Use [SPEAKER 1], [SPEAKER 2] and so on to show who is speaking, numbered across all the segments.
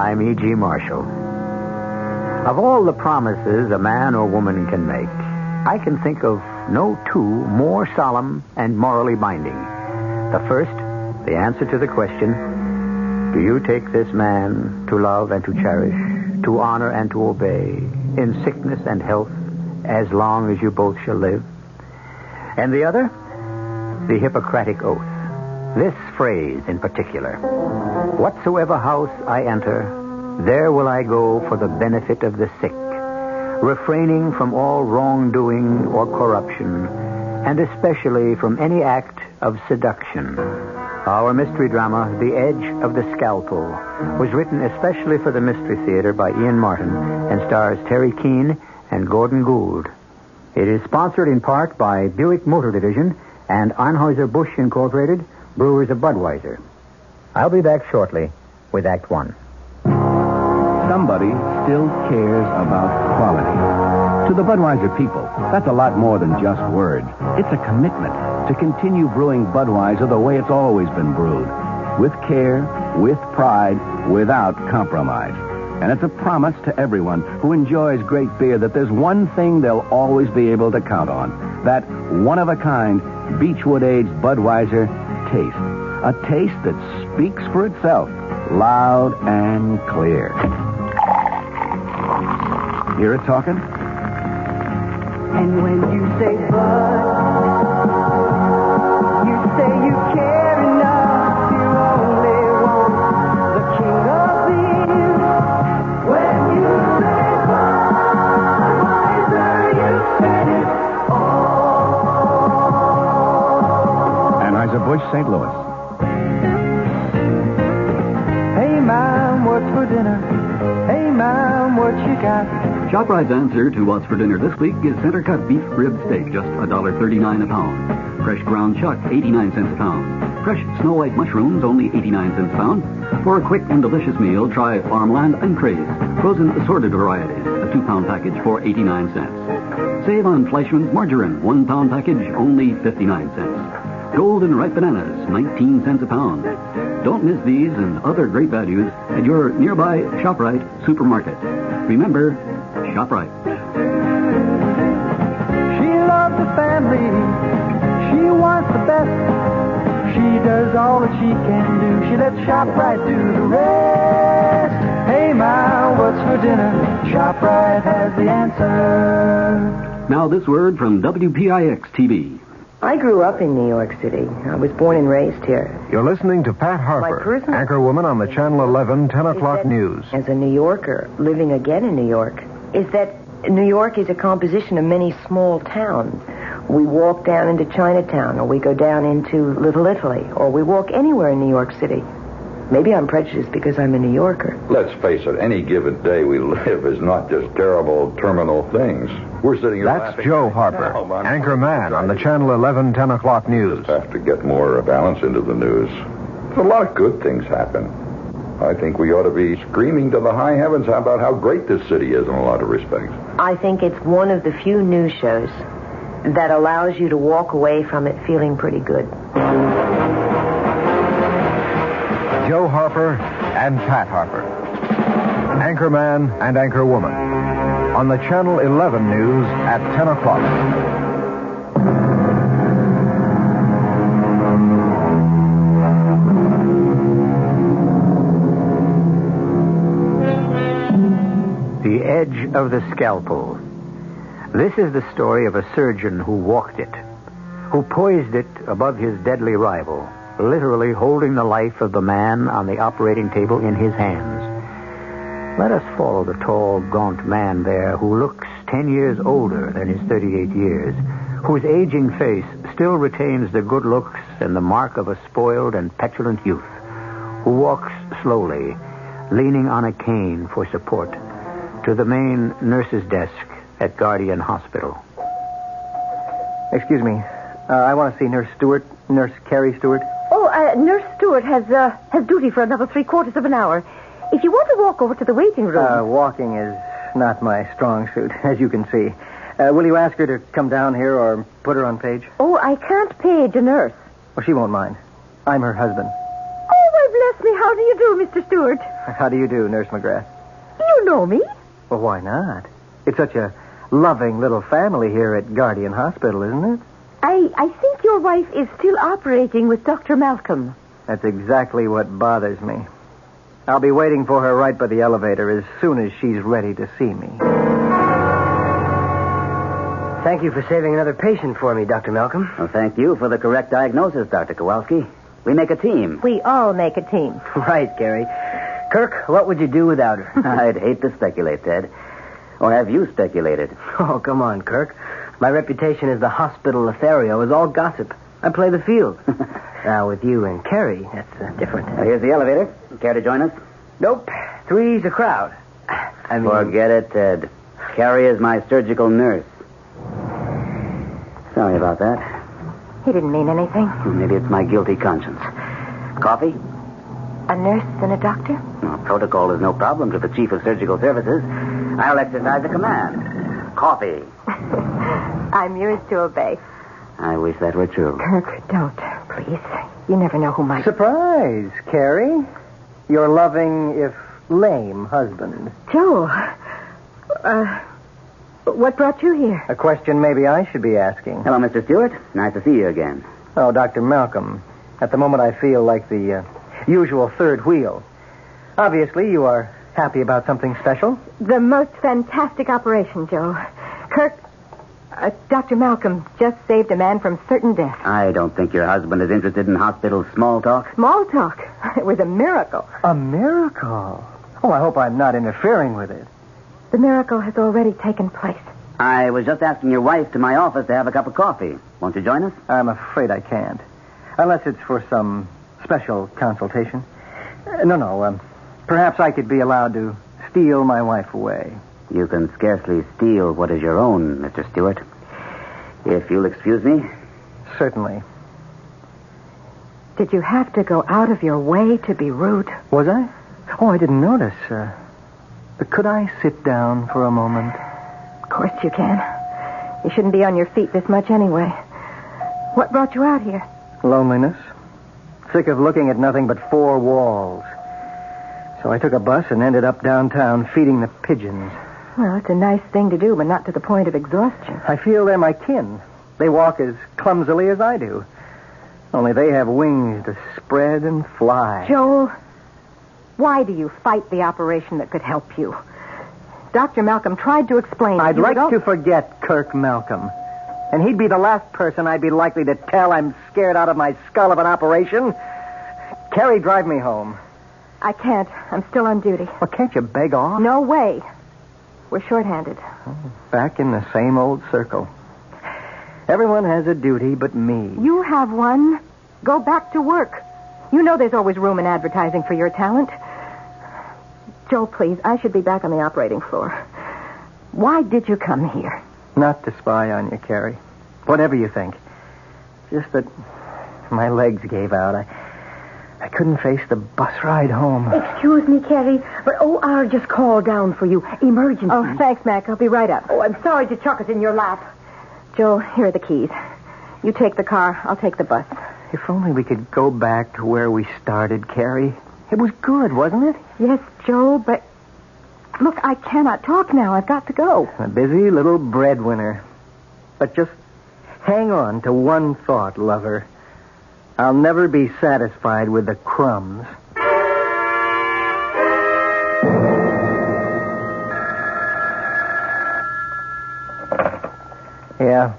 [SPEAKER 1] I'm E.G. Marshall. Of all the promises a man or woman can make, I can think of no two more solemn and morally binding. The first, the answer to the question, do you take this man to love and to cherish, to honor and to obey, in sickness and health, as long as you both shall live? And the other, the Hippocratic Oath. This phrase in particular, whatsoever house I enter, there will I go for the benefit of the sick, refraining from all wrongdoing or corruption, and especially from any act of seduction. Our mystery drama, The Edge of the Scalpel, was written especially for the Mystery Theater by Ian Martin and stars Terry Keane and Gordon Gould. It is sponsored in part by Buick Motor Division and Anheuser-Busch Incorporated, brewers of Budweiser. I'll be back shortly with Act One.
[SPEAKER 2] Somebody still cares about quality. To the Budweiser people, that's a lot more than just words. It's a commitment to continue brewing Budweiser the way it's always been brewed. With care, with pride, without compromise. And it's a promise to everyone who enjoys great beer that there's one thing they'll always be able to count on. That one-of-a-kind, Beechwood-aged Budweiser taste. A taste that speaks for itself, loud and clear. Hear it talking?
[SPEAKER 3] And when you say Bud, you say you care enough. You only want the king of beer. When you say Budweiser, you said it all.
[SPEAKER 2] Anheuser-Busch, St. Louis.
[SPEAKER 3] Hey, Mom, what's for dinner? Hey, Mom, what you got?
[SPEAKER 4] ShopRite's answer to what's for dinner this week is center-cut beef rib steak, just $1.39 a pound. Fresh ground chuck, 89 cents a pound. Fresh Snow White mushrooms, only 89 cents a pound. For a quick and delicious meal, try Farmland and Craze, frozen assorted varieties, a 2-pound package for 89 cents. Save on Fleischmann's margarine, 1-pound package, only 59 cents. Golden ripe bananas, 19 cents a pound. Don't miss these and other great values at your nearby ShopRite supermarket. Remember, ShopRite.
[SPEAKER 3] She loves the family. She wants the best. She does all that she can do. She lets ShopRite do the rest. Hey, Ma, what's for dinner? ShopRite has the answer.
[SPEAKER 4] Now this word from WPIX-TV.
[SPEAKER 5] I grew up in New York City. I was born and raised here.
[SPEAKER 6] You're listening to Pat Harper, anchorwoman on the Channel 11 10 o'clock news.
[SPEAKER 5] As a New Yorker, living again in New York, is that New York is a composition of many small towns. We walk down into Chinatown, or we go down into Little Italy, or we walk anywhere in New York City. Maybe I'm prejudiced because I'm a New Yorker.
[SPEAKER 7] Let's face it, any given day we live is not just terrible terminal things. We're sitting here
[SPEAKER 6] That's
[SPEAKER 7] laughing.
[SPEAKER 6] Joe Harper, anchor man on the Channel 11 10 o'clock news.
[SPEAKER 7] Just have to get more balance into the news. A lot of good things happen. I think we ought to be screaming to the high heavens about how great this city is in a lot of respects.
[SPEAKER 5] I think it's one of the few news shows that allows you to walk away from it feeling pretty good.
[SPEAKER 6] Joe Harper and Pat Harper, anchorman and anchorwoman, on the Channel 11 news at 10 o'clock.
[SPEAKER 1] The Edge of the Scalpel. This is the story of a surgeon who walked it, who poised it above his deadly rival, literally holding the life of the man on the operating table in his hands. Let us follow the tall, gaunt man there who looks 10 years older than his 38 years, whose aging face still retains the good looks and the mark of a spoiled and petulant youth, who walks slowly, leaning on a cane for support, to the main nurse's desk at Guardian Hospital.
[SPEAKER 8] Excuse me. I want to see Nurse Stewart, Nurse Carrie Stewart.
[SPEAKER 9] Nurse Stewart has duty for another 3/4 of an hour. If you want to walk over to the waiting room...
[SPEAKER 8] Walking is not my strong suit, as you can see. Will you ask her to come down here or put her on page?
[SPEAKER 9] Oh, I can't page a nurse.
[SPEAKER 8] Well, she won't mind. I'm her husband.
[SPEAKER 9] Oh, well, bless me. How do you do, Mr. Stewart?
[SPEAKER 8] How do you do, Nurse McGrath?
[SPEAKER 9] You know me.
[SPEAKER 8] Well, why not? It's such a loving little family here at Guardian Hospital, isn't it?
[SPEAKER 9] I think your wife is still operating with Dr. Malcolm.
[SPEAKER 8] That's exactly what bothers me. I'll be waiting for her right by the elevator as soon as she's ready to see me.
[SPEAKER 10] Thank you for saving another patient for me, Dr. Malcolm.
[SPEAKER 11] Well, thank you for the correct diagnosis, Dr. Kowalski. We make a team.
[SPEAKER 9] We all make a team.
[SPEAKER 10] Right, Gary. Kirk, what would you do without her?
[SPEAKER 11] I'd hate to speculate, Ted. Or have you speculated?
[SPEAKER 10] Oh, come on, Kirk. My reputation as the hospital Lothario is all gossip. I play the field. Now, with you and Carrie, that's different.
[SPEAKER 11] Here's the elevator. Care to join us?
[SPEAKER 10] Nope. Three's a crowd.
[SPEAKER 11] Forget it, Ted. Carrie is my surgical nurse. Sorry about that.
[SPEAKER 9] He didn't mean anything.
[SPEAKER 11] Well, maybe it's my guilty conscience. Coffee?
[SPEAKER 9] A nurse and a doctor?
[SPEAKER 11] Well, protocol is no problem to the Chief of Surgical Services. I'll exercise the command. Coffee.
[SPEAKER 9] I'm yours to obey.
[SPEAKER 11] I wish that were true.
[SPEAKER 9] Kirk, don't, please. You never know who might...
[SPEAKER 8] Surprise, Carrie. Your loving, if lame, husband.
[SPEAKER 9] Joe, what brought you here?
[SPEAKER 8] A question maybe I should be asking.
[SPEAKER 11] Hello, Mr. Stewart. Nice to see you again.
[SPEAKER 8] Oh, Dr. Malcolm. At the moment, I feel like the usual third wheel. Obviously, you are happy about something special.
[SPEAKER 9] The most fantastic operation, Joe. Kirk, Dr. Malcolm just saved a man from certain death.
[SPEAKER 11] I don't think your husband is interested in hospital small talk.
[SPEAKER 9] Small talk? It was a miracle.
[SPEAKER 8] A miracle? Oh, I hope I'm not interfering with it.
[SPEAKER 9] The miracle has already taken place.
[SPEAKER 11] I was just asking your wife to my office to have a cup of coffee. Won't you join us?
[SPEAKER 8] I'm afraid I can't. Unless it's for some special consultation. No. Perhaps I could be allowed to steal my wife away.
[SPEAKER 11] You can scarcely steal what is your own, Mr. Stewart. If you'll excuse me.
[SPEAKER 8] Certainly.
[SPEAKER 9] Did you have to go out of your way to be rude?
[SPEAKER 8] Was I? Oh, I didn't notice. Could I sit down for a moment?
[SPEAKER 9] Of course you can. You shouldn't be on your feet this much anyway. What brought you out here?
[SPEAKER 8] Loneliness. Sick of looking at nothing but four walls. So I took a bus and ended up downtown feeding the pigeons.
[SPEAKER 9] Well, it's a nice thing to do, but not to the point of exhaustion.
[SPEAKER 8] I feel they're my kin. They walk as clumsily as I do. Only they have wings to spread and fly.
[SPEAKER 9] Joel, why do you fight the operation that could help you? Dr. Malcolm tried to explain.
[SPEAKER 8] I'd like to forget Kirk Malcolm. And he'd be the last person I'd be likely to tell I'm scared out of my skull of an operation. Carrie, drive me home.
[SPEAKER 9] I can't. I'm still on duty.
[SPEAKER 8] Well, can't you beg off?
[SPEAKER 9] No way. We're short-handed.
[SPEAKER 8] Back in the same old circle. Everyone has a duty but me.
[SPEAKER 9] You have one. Go back to work. You know there's always room in advertising for your talent. Joe, please, I should be back on the operating floor. Why did you come here?
[SPEAKER 8] Not to spy on you, Carrie. Whatever you think. Just that my legs gave out. I couldn't face the bus ride home.
[SPEAKER 9] Excuse me, Carrie, but OR just called down for you. Emergency. Oh, thanks, Mac. I'll be right up. Oh, I'm sorry to chuck it in your lap. Joe, here are the keys. You take the car. I'll take the bus.
[SPEAKER 8] If only we could go back to where we started, Carrie. It was good, wasn't it?
[SPEAKER 9] Yes, Joe, but... Look, I cannot talk now. I've got to go.
[SPEAKER 8] A busy little breadwinner. But just hang on to one thought, lover. I'll never be satisfied with the crumbs. Yeah?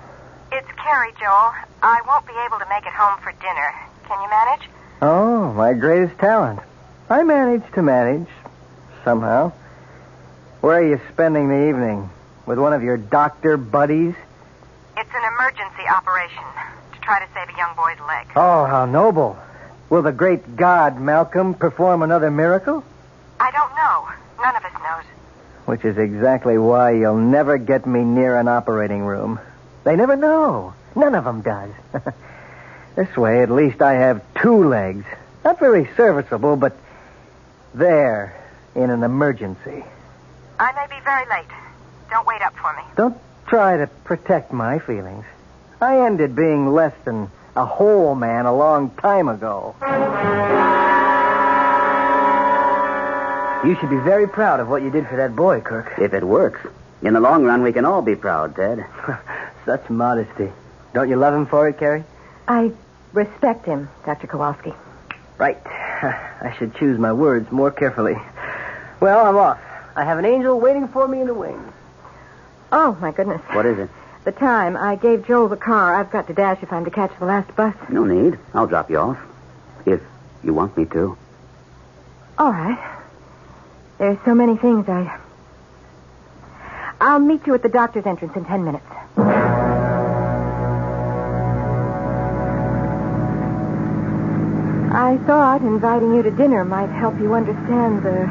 [SPEAKER 5] It's Carrie, Joel. I won't be able to make it home for dinner. Can you manage?
[SPEAKER 8] Oh, my greatest talent. I manage to manage. Somehow. Where are you spending the evening? With one of your doctor buddies?
[SPEAKER 5] It's an emergency operation to try to save a young boy's leg.
[SPEAKER 8] Oh, how noble. Will the great God, Malcolm, perform another miracle?
[SPEAKER 5] I don't know. None of us knows.
[SPEAKER 8] Which is exactly why you'll never get me near an operating room. They never know. None of them does. This way, at least I have two legs. Not very serviceable, but there, in an emergency.
[SPEAKER 5] I may be very late. Don't wait up for me.
[SPEAKER 8] Don't try to protect my feelings. I ended being less than a whole man a long time ago.
[SPEAKER 10] You should be very proud of what you did for that boy, Kirk.
[SPEAKER 11] If it works. In the long run, we can all be proud, Ted.
[SPEAKER 10] Such modesty. Don't you love him for it, Carrie?
[SPEAKER 9] I respect him, Dr. Kowalski.
[SPEAKER 10] Right. I should choose my words more carefully. Well, I'm off. I have an angel waiting for me in the wings.
[SPEAKER 9] Oh, my goodness.
[SPEAKER 11] What is it?
[SPEAKER 9] The time. I gave Joel the car. I've got to dash if I'm to catch the last bus.
[SPEAKER 11] No need. I'll drop you off. If you want me to.
[SPEAKER 9] All right. There's so many things I'll meet you at the doctor's entrance in 10 minutes. I thought inviting you to dinner might help you understand the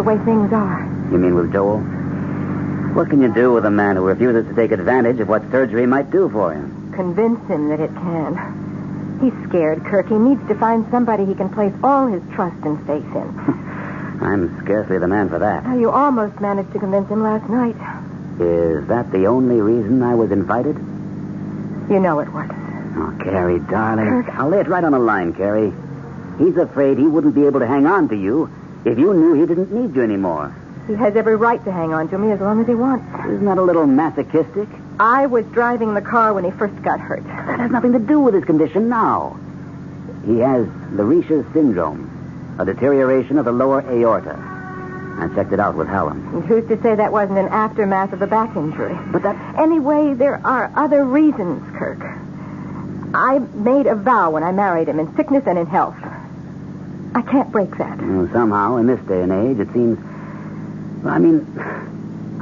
[SPEAKER 9] way things are.
[SPEAKER 11] You mean with Joel? What can you do with a man who refuses to take advantage of what surgery might do for him?
[SPEAKER 9] Convince him that it can. He's scared, Kirk. He needs to find somebody he can place all his trust and faith in.
[SPEAKER 11] I'm scarcely the man for that.
[SPEAKER 9] Oh, you almost managed to convince him last night.
[SPEAKER 11] Is that the only reason I was invited?
[SPEAKER 9] You know it was.
[SPEAKER 11] Oh, Carrie, darling.
[SPEAKER 9] Kirk.
[SPEAKER 11] I'll lay it right on the line, Carrie. He's afraid he wouldn't be able to hang on to you if you knew he didn't need you anymore.
[SPEAKER 9] He has every right to hang on to me as long as he wants.
[SPEAKER 11] Isn't that a little masochistic?
[SPEAKER 9] I was driving the car when he first got hurt.
[SPEAKER 11] That has nothing to do with his condition now. He has the Richer's syndrome, a deterioration of the lower aorta. I checked it out with Hallam.
[SPEAKER 9] And who's to say that wasn't an aftermath of the back injury?
[SPEAKER 11] But that...
[SPEAKER 9] Anyway, there are other reasons, Kirk. I made a vow when I married him, in sickness and in health. I can't break that.
[SPEAKER 11] Somehow, in this day and age, it seems... I mean,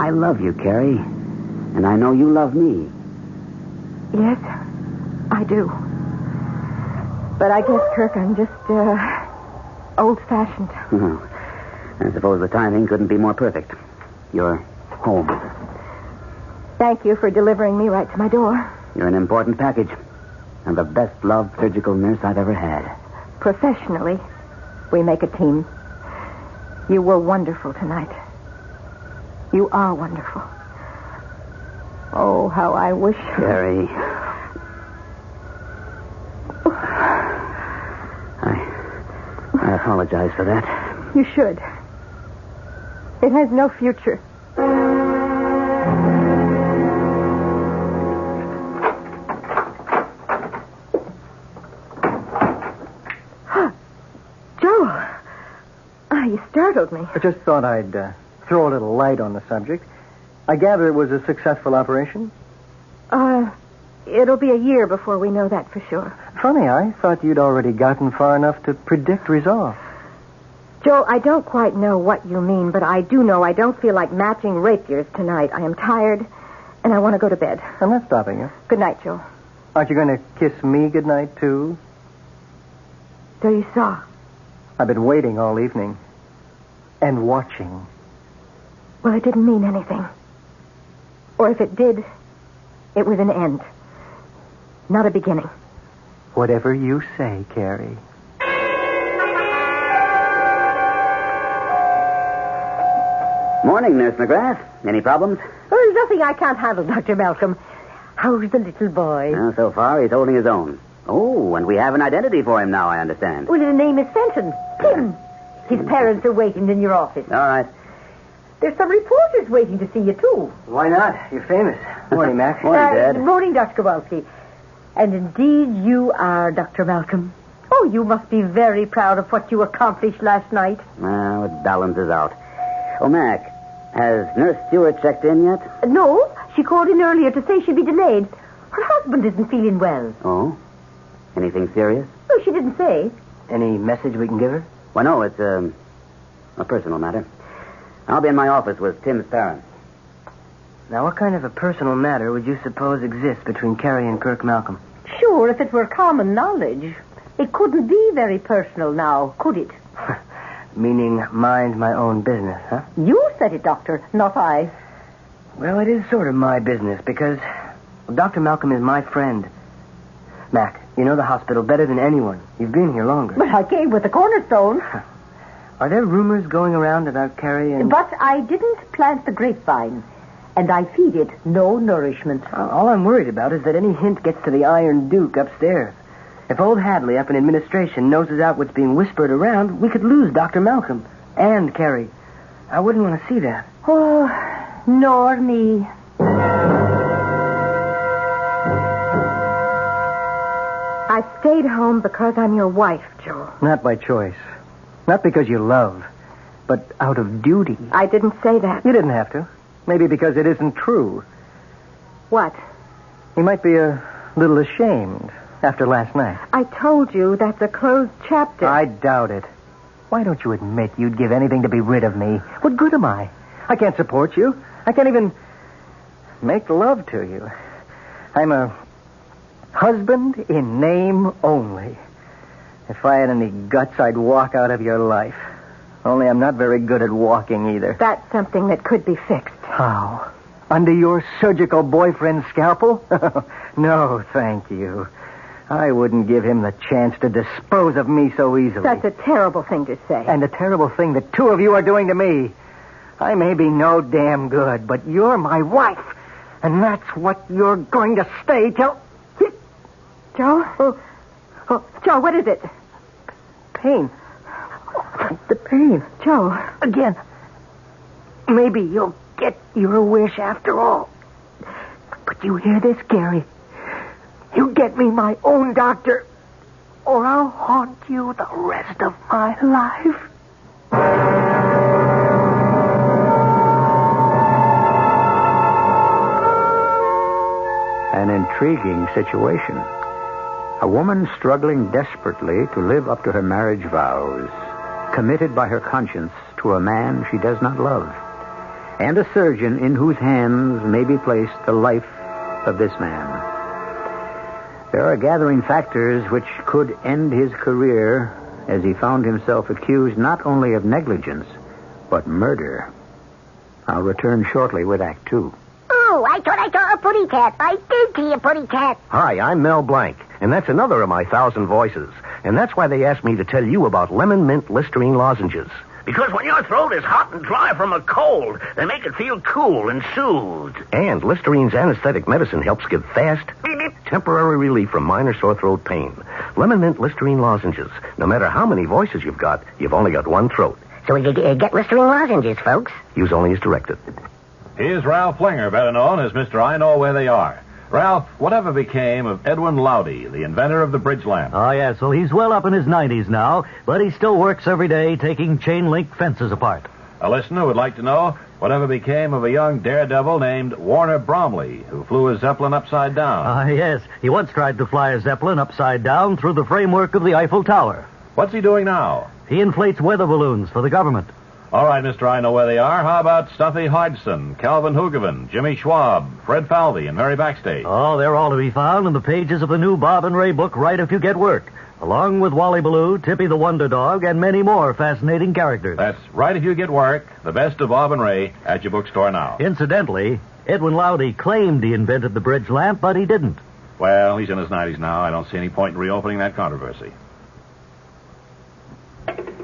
[SPEAKER 11] I love you, Carrie. And I know you love me.
[SPEAKER 9] Yes, I do. But I guess, Kirk, I'm just, old-fashioned.
[SPEAKER 11] Oh, I suppose the timing couldn't be more perfect. You're home.
[SPEAKER 9] Thank you for delivering me right to my door.
[SPEAKER 11] You're an important package. And the best-loved surgical nurse I've ever had.
[SPEAKER 9] Professionally, we make a team. You were wonderful tonight. You are wonderful. Oh, how I wish...
[SPEAKER 11] Carrie. I apologize for that.
[SPEAKER 9] You should. It has no future. Joe. You startled me.
[SPEAKER 8] I just thought I'd throw a little light on the subject. I gather it was a successful operation?
[SPEAKER 9] It'll be a year before we know that for sure.
[SPEAKER 8] Funny, I thought you'd already gotten far enough to predict results.
[SPEAKER 9] Joe, I don't quite know what you mean, but I do know I don't feel like matching rapiers tonight. I am tired, and I want to go to bed.
[SPEAKER 8] I'm not stopping you.
[SPEAKER 9] Good night, Joe.
[SPEAKER 8] Aren't you going to kiss me goodnight, too?
[SPEAKER 9] So you saw.
[SPEAKER 8] I've been waiting all evening. And watching.
[SPEAKER 9] Well, it didn't mean anything. Or if it did, it was an end. Not a beginning.
[SPEAKER 8] Whatever you say, Carrie.
[SPEAKER 11] Morning, Nurse McGrath. Any problems?
[SPEAKER 12] Oh, there's nothing I can't handle, Dr. Malcolm. How's the little boy?
[SPEAKER 11] Well, so far, he's holding his own. Oh, and we have an identity for him now, I understand.
[SPEAKER 12] Well, his name is Fenton. Tim. His parents are waiting in your office.
[SPEAKER 11] All right.
[SPEAKER 12] There's some reporters waiting to see you, too.
[SPEAKER 10] Why not? You're famous. Morning, Mac.
[SPEAKER 11] Morning, Dad.
[SPEAKER 12] Morning, Dr. Kowalski. And indeed, you are, Dr. Malcolm. Oh, you must be very proud of what you accomplished last night.
[SPEAKER 11] Well, it balances out. Oh, Mac, has Nurse Stewart checked in yet?
[SPEAKER 12] No, she called in earlier to say she'd be delayed. Her husband isn't feeling well.
[SPEAKER 11] Oh? Anything serious?
[SPEAKER 12] No, she didn't say.
[SPEAKER 10] Any message we can give her?
[SPEAKER 11] Well, no, it's a personal matter. I'll be in my office with Tim's parents.
[SPEAKER 10] Now, what kind of a personal matter would you suppose exists between Carrie and Kirk Malcolm?
[SPEAKER 12] Sure, if it were common knowledge. It couldn't be very personal now, could it?
[SPEAKER 10] Meaning mind my own business, huh?
[SPEAKER 12] You said it, Doctor, not I.
[SPEAKER 10] Well, it is sort of my business because Dr. Malcolm is my friend. Mac, you know the hospital better than anyone. You've been here longer.
[SPEAKER 12] But I came with the cornerstone.
[SPEAKER 10] Are there rumors going around about Carrie and...
[SPEAKER 12] But I didn't plant the grapevine, and I feed it no nourishment.
[SPEAKER 10] All I'm worried about is that any hint gets to the Iron Duke upstairs. If old Hadley up in administration noses out what's being whispered around, we could lose Dr. Malcolm. And Carrie. I wouldn't want to see that.
[SPEAKER 12] Oh, nor me.
[SPEAKER 9] I stayed home because I'm your wife, Joe.
[SPEAKER 8] Not by choice. Not because you love, but out of duty.
[SPEAKER 9] I didn't say that.
[SPEAKER 8] You didn't have to. Maybe because it isn't true.
[SPEAKER 9] What?
[SPEAKER 8] You might be a little ashamed after last night.
[SPEAKER 9] I told you that's a closed chapter.
[SPEAKER 8] I doubt it. Why don't you admit you'd give anything to be rid of me? What good am I? I can't support you. I can't even make love to you. I'm a husband in name only. If I had any guts, I'd walk out of your life. Only I'm not very good at walking either.
[SPEAKER 9] That's something that could be fixed.
[SPEAKER 8] How? Under your surgical boyfriend's scalpel? No, thank you. I wouldn't give him the chance to dispose of me so easily.
[SPEAKER 9] That's a terrible thing to say.
[SPEAKER 8] And a terrible thing that two of you are doing to me. I may be no damn good, but you're my wife. And that's what you're going to stay till...
[SPEAKER 9] Joe? Oh, Joe, what is it?
[SPEAKER 8] Pain. The pain.
[SPEAKER 9] Joe.
[SPEAKER 8] Again. Maybe you'll get your wish after all. But you hear this, Gary? You get me my own doctor, or I'll haunt you the rest of my life.
[SPEAKER 1] An intriguing situation. A woman struggling desperately to live up to her marriage vows, committed by her conscience to a man she does not love, and a surgeon in whose hands may be placed the life of this man. There are gathering factors which could end his career as he found himself accused not only of negligence, but murder. I'll return shortly with Act 2.
[SPEAKER 13] Oh, I thought I saw a pretty cat. I did see a pretty cat.
[SPEAKER 2] Hi, I'm Mel Blanc, and that's another of my 1,000 voices. And that's why they asked me to tell you about lemon mint Listerine lozenges.
[SPEAKER 14] Because when your throat is hot and dry from a cold, they make it feel cool and soothed.
[SPEAKER 2] And Listerine's anesthetic medicine helps give fast, temporary relief from minor sore throat pain. Lemon mint Listerine lozenges. No matter how many voices you've got, you've only got one throat.
[SPEAKER 13] So you get Listerine lozenges, folks.
[SPEAKER 2] Use only as directed.
[SPEAKER 15] Here's Ralph Flinger, better known as Mr. I Know Where They Are. Ralph, whatever became of Edwin Lowdy, the inventor of the bridge lamp?
[SPEAKER 16] Oh, yes. Well, he's well up in his 90s now, but he still works every day taking chain-link fences apart.
[SPEAKER 15] A listener would like to know whatever became of a young daredevil named Warner Bromley, who flew a Zeppelin upside down.
[SPEAKER 16] Yes. He once tried to fly a Zeppelin upside down through the framework of the Eiffel Tower.
[SPEAKER 15] What's he doing now?
[SPEAKER 16] He inflates weather balloons for the government.
[SPEAKER 15] All right, Mr. I Know Where They Are. How about Stuffy Hodgson, Calvin Hoogovan, Jimmy Schwab, Fred Falvey, and Mary Backstage?
[SPEAKER 16] Oh, they're all to be found in the pages of the new Bob and Ray book, Right If You Get Work, along with Wally Ballou, Tippy the Wonder Dog, and many more fascinating characters.
[SPEAKER 15] That's Right If You Get Work, the best of Bob and Ray, at your bookstore now.
[SPEAKER 16] Incidentally, Edwin Lowdy claimed he invented the bridge lamp, but he didn't.
[SPEAKER 15] Well, he's in his 90s now. I don't see any point in reopening that controversy.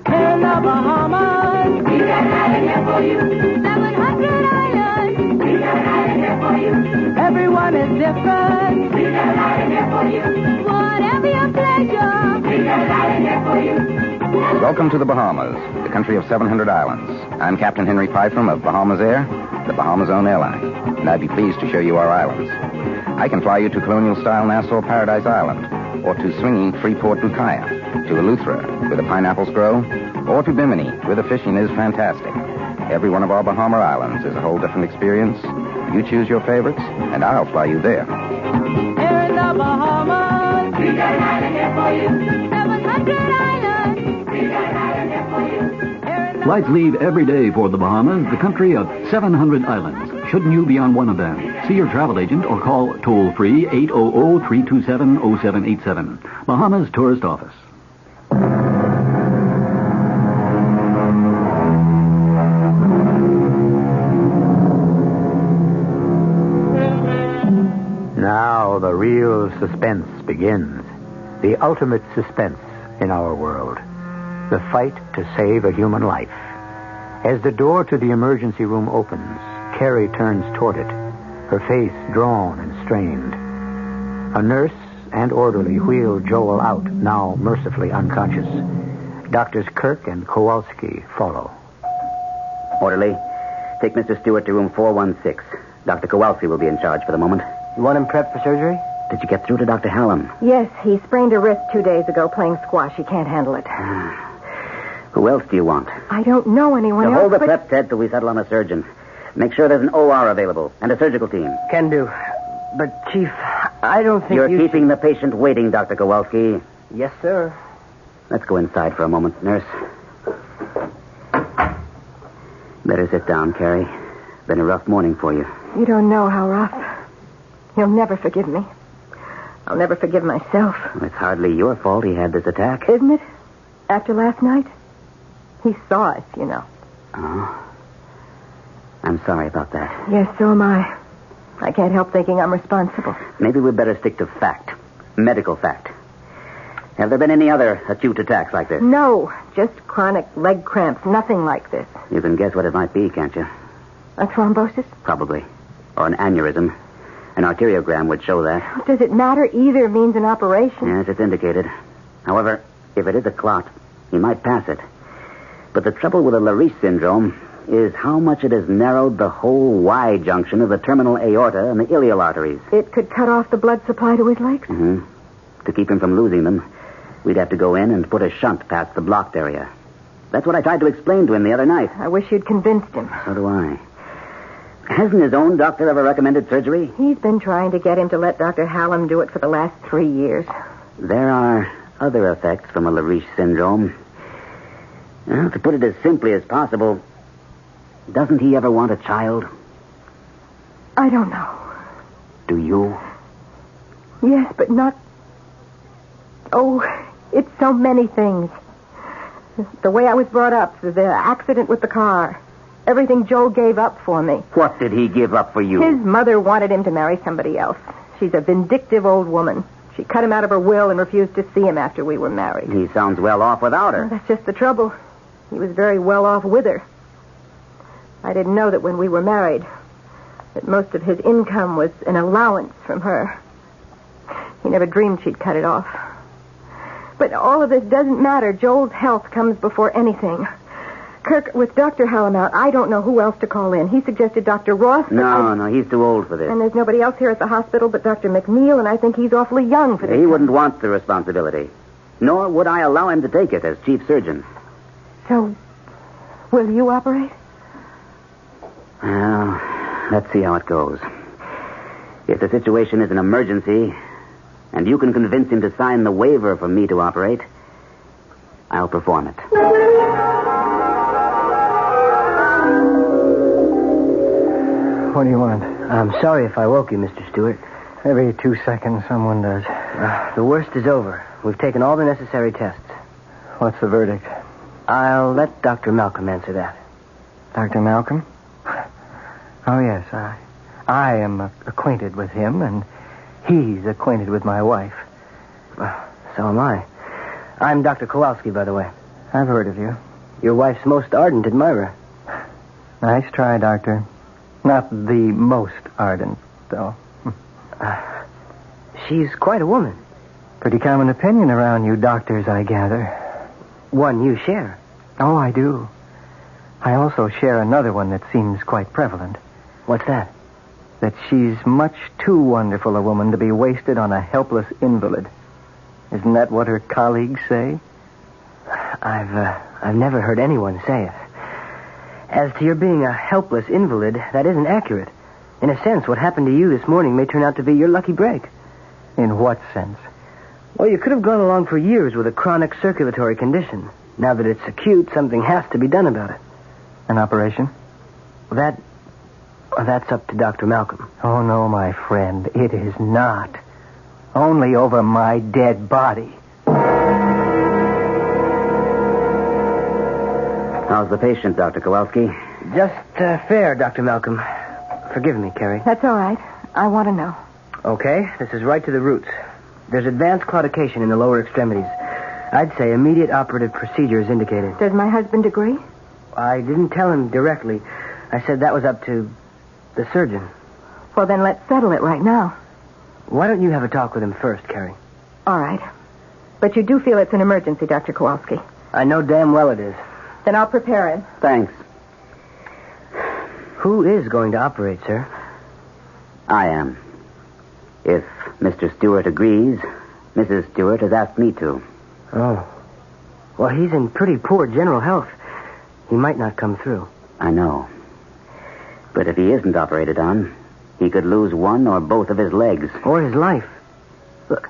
[SPEAKER 3] In the Bahamas, we got an island here for you. 700 islands, we got an island here for you. Everyone is different, we got an island here for you. Whatever your pleasure, we got an island here for you.
[SPEAKER 17] Welcome to the Bahamas, the country of 700 islands. I'm Captain Henry Pythram of Bahamas Air, the Bahamas' own airline, and I'd be pleased to show you our islands. I can fly you to colonial-style Nassau Paradise Island, or to swinging Freeport Bucaya, to Eleuthera, where the pineapples grow, or to Bimini, where the fishing is fantastic. Every one of our Bahama islands is a whole different experience. You choose your favorites, and I'll fly you there.
[SPEAKER 3] Here in the Bahamas, we got an island here for you. 700 islands, we got an island here for you.
[SPEAKER 4] Flights leave every day for the Bahamas, the country of 700 islands. Shouldn't you be on one of them? See your travel agent or call toll-free 800-327-0787. Bahamas Tourist Office.
[SPEAKER 1] Now the real suspense begins. The ultimate suspense in our world. The fight to save a human life. As the door to the emergency room opens, Carrie turns toward it, her face drawn and strained. A nurse and orderly wheel Joel out, now mercifully unconscious. Doctors Kirk and Kowalski follow.
[SPEAKER 11] Orderly, take Mr. Stewart to room 416. Dr. Kowalski will be in charge for the moment.
[SPEAKER 10] You want him prepped for surgery?
[SPEAKER 11] Did you get through to Dr. Hallam?
[SPEAKER 9] Yes, he sprained a wrist 2 days ago playing squash. He can't handle it.
[SPEAKER 11] Who else do you want?
[SPEAKER 9] I don't know anyone else,
[SPEAKER 11] Hold the
[SPEAKER 9] but...
[SPEAKER 11] prep, Ted, till we settle on a surgeon. Make sure there's an OR available and a surgical team.
[SPEAKER 10] Can do. But, Chief, I don't think
[SPEAKER 11] You're keeping the patient waiting, Dr. Kowalski.
[SPEAKER 10] Yes, sir.
[SPEAKER 11] Let's go inside for a moment, nurse. Better sit down, Carrie. Been a rough morning for you.
[SPEAKER 9] You don't know how rough. You'll never forgive me. I'll never forgive myself.
[SPEAKER 11] Well, it's hardly your fault he had this attack.
[SPEAKER 9] Isn't it? After last night? He saw us, you know.
[SPEAKER 11] Oh. I'm sorry about that.
[SPEAKER 9] Yes, so am I. I can't help thinking I'm responsible.
[SPEAKER 11] Maybe we'd better stick to fact. Medical fact. Have there been any other acute attacks like this?
[SPEAKER 9] No, just chronic leg cramps. Nothing like this.
[SPEAKER 11] You can guess what it might be, can't you?
[SPEAKER 9] A thrombosis?
[SPEAKER 11] Probably. Or an aneurysm. An arteriogram would show that.
[SPEAKER 9] Does it matter? Either means an operation.
[SPEAKER 11] Yes, it's indicated. However, if it is a clot, he might pass it. But the trouble with the Lariche syndrome is how much it has narrowed the whole Y junction of the terminal aorta and the iliac arteries.
[SPEAKER 9] It could cut off the blood supply to his legs?
[SPEAKER 11] Mm-hmm. To keep him from losing them, we'd have to go in and put a shunt past the blocked area. That's what I tried to explain to him the other night.
[SPEAKER 9] I wish you'd convinced him.
[SPEAKER 11] So do I. Hasn't his own doctor ever recommended surgery?
[SPEAKER 9] He's been trying to get him to let Dr. Hallam do it for the last 3 years.
[SPEAKER 11] There are other effects from a Lariche syndrome. Well, to put it as simply as possible, doesn't he ever want a child?
[SPEAKER 9] I don't know.
[SPEAKER 11] Do you?
[SPEAKER 9] Yes, but not... Oh, it's so many things. The way I was brought up, the accident with the car, everything Joel gave up for me.
[SPEAKER 11] What did he give up for you?
[SPEAKER 9] His mother wanted him to marry somebody else. She's a vindictive old woman. She cut him out of her will and refused to see him after we were married.
[SPEAKER 11] He sounds well off without her.
[SPEAKER 9] Well, that's just the trouble. He was very well off with her. I didn't know that when we were married, that most of his income was an allowance from her. He never dreamed she'd cut it off. But all of this doesn't matter. Joel's health comes before anything. Kirk, with Dr. Hallam out, I don't know who else to call in. He suggested Dr. Ross.
[SPEAKER 11] No, he's too old for this.
[SPEAKER 9] And there's nobody else here at the hospital but Dr. McNeil, and I think he's awfully young for this.
[SPEAKER 11] He wouldn't want the responsibility. Nor would I allow him to take it as chief surgeon.
[SPEAKER 9] So, will you operate?
[SPEAKER 11] Well, let's see how it goes. If the situation is an emergency, and you can convince him to sign the waiver for me to operate, I'll perform it.
[SPEAKER 8] What do you want?
[SPEAKER 10] I'm sorry if I woke you, Mr. Stewart.
[SPEAKER 8] Every 2 seconds someone does.
[SPEAKER 10] The worst is over. We've taken all the necessary tests.
[SPEAKER 8] What's the verdict?
[SPEAKER 10] I'll let Dr. Malcolm answer that.
[SPEAKER 8] Dr. Malcolm? Oh, yes. I am acquainted with him, and he's acquainted with my wife.
[SPEAKER 10] So am I. I'm Dr. Kowalski, by the way.
[SPEAKER 8] I've heard of you.
[SPEAKER 10] Your wife's most ardent admirer.
[SPEAKER 8] Nice try, Doctor. Not the most ardent, though.
[SPEAKER 10] She's quite a woman.
[SPEAKER 8] Pretty common opinion around you doctors, I gather.
[SPEAKER 10] One you share.
[SPEAKER 8] Oh, I do. I also share another one that seems quite prevalent.
[SPEAKER 10] What's that?
[SPEAKER 8] That she's much too wonderful a woman to be wasted on a helpless invalid. Isn't that what her colleagues say?
[SPEAKER 10] I've never heard anyone say it. As to your being a helpless invalid, that isn't accurate. In a sense, what happened to you this morning may turn out to be your lucky break.
[SPEAKER 8] In what sense?
[SPEAKER 10] Well, you could have gone along for years with a chronic circulatory condition. Now that it's acute, something has to be done about it.
[SPEAKER 8] An operation?
[SPEAKER 10] That's up to Dr. Malcolm.
[SPEAKER 8] Oh, no, my friend. It is not. Only over my dead body.
[SPEAKER 11] How's the patient, Dr. Kowalski?
[SPEAKER 10] Just fair, Dr. Malcolm. Forgive me, Carrie.
[SPEAKER 9] That's all right. I want to know.
[SPEAKER 10] Okay, this is right to the roots. There's advanced claudication in the lower extremities. I'd say immediate operative procedure is indicated.
[SPEAKER 9] Does my husband agree?
[SPEAKER 10] I didn't tell him directly. I said that was up to the surgeon.
[SPEAKER 9] Well, then let's settle it right now.
[SPEAKER 10] Why don't you have a talk with him first, Carrie?
[SPEAKER 9] All right. But you do feel it's an emergency, Dr. Kowalski?
[SPEAKER 10] I know damn well it is.
[SPEAKER 9] Then I'll prepare him.
[SPEAKER 11] Thanks.
[SPEAKER 10] Who is going to operate, sir?
[SPEAKER 11] I am. If Mr. Stewart agrees, Mrs. Stewart has asked me to.
[SPEAKER 10] Oh. Well, he's in pretty poor general health. He might not come through.
[SPEAKER 11] I know. But if he isn't operated on, he could lose one or both of his legs.
[SPEAKER 10] Or his life. Look,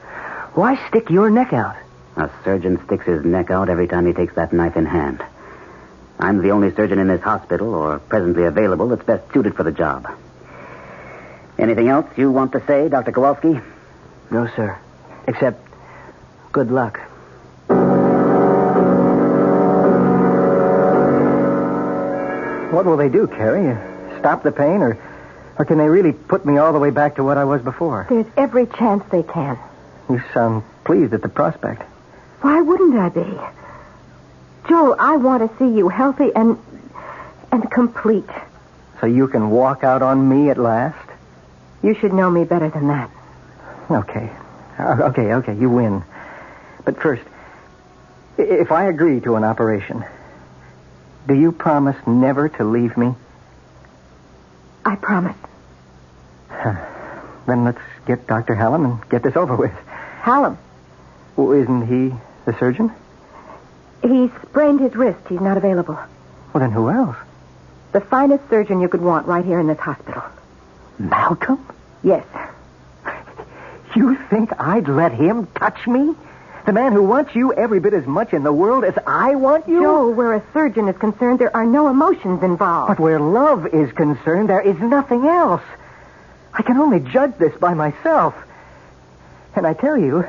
[SPEAKER 10] why stick your neck out?
[SPEAKER 11] A surgeon sticks his neck out every time he takes that knife in hand. I'm the only surgeon in this hospital, or presently available, that's best suited for the job. Anything else you want to say, Dr. Kowalski?
[SPEAKER 10] No, sir. Except, good luck.
[SPEAKER 8] What will they do, Carrie? Stop the pain, or can they really put me all the way back to what I was before?
[SPEAKER 9] There's every chance they can.
[SPEAKER 8] You sound pleased at the prospect.
[SPEAKER 9] Why wouldn't I be? Joe, I want to see you healthy and complete.
[SPEAKER 8] So you can walk out on me at last?
[SPEAKER 9] You should know me better than that.
[SPEAKER 8] Okay. Okay, you win. But first, if I agree to an operation, do you promise never to leave me?
[SPEAKER 9] I promise.
[SPEAKER 8] Then let's get Dr. Hallam and get this over with.
[SPEAKER 9] Hallam?
[SPEAKER 8] Well, isn't he the surgeon?
[SPEAKER 9] He sprained his wrist. He's not available.
[SPEAKER 8] Well, then who else?
[SPEAKER 9] The finest surgeon you could want right here in this hospital.
[SPEAKER 8] Malcolm?
[SPEAKER 9] Yes.
[SPEAKER 8] You think I'd let him touch me? The man who wants you every bit as much in the world as I want you?
[SPEAKER 9] Joe, where a surgeon is concerned, there are no emotions involved.
[SPEAKER 8] But where love is concerned, there is nothing else. I can only judge this by myself. And I tell you,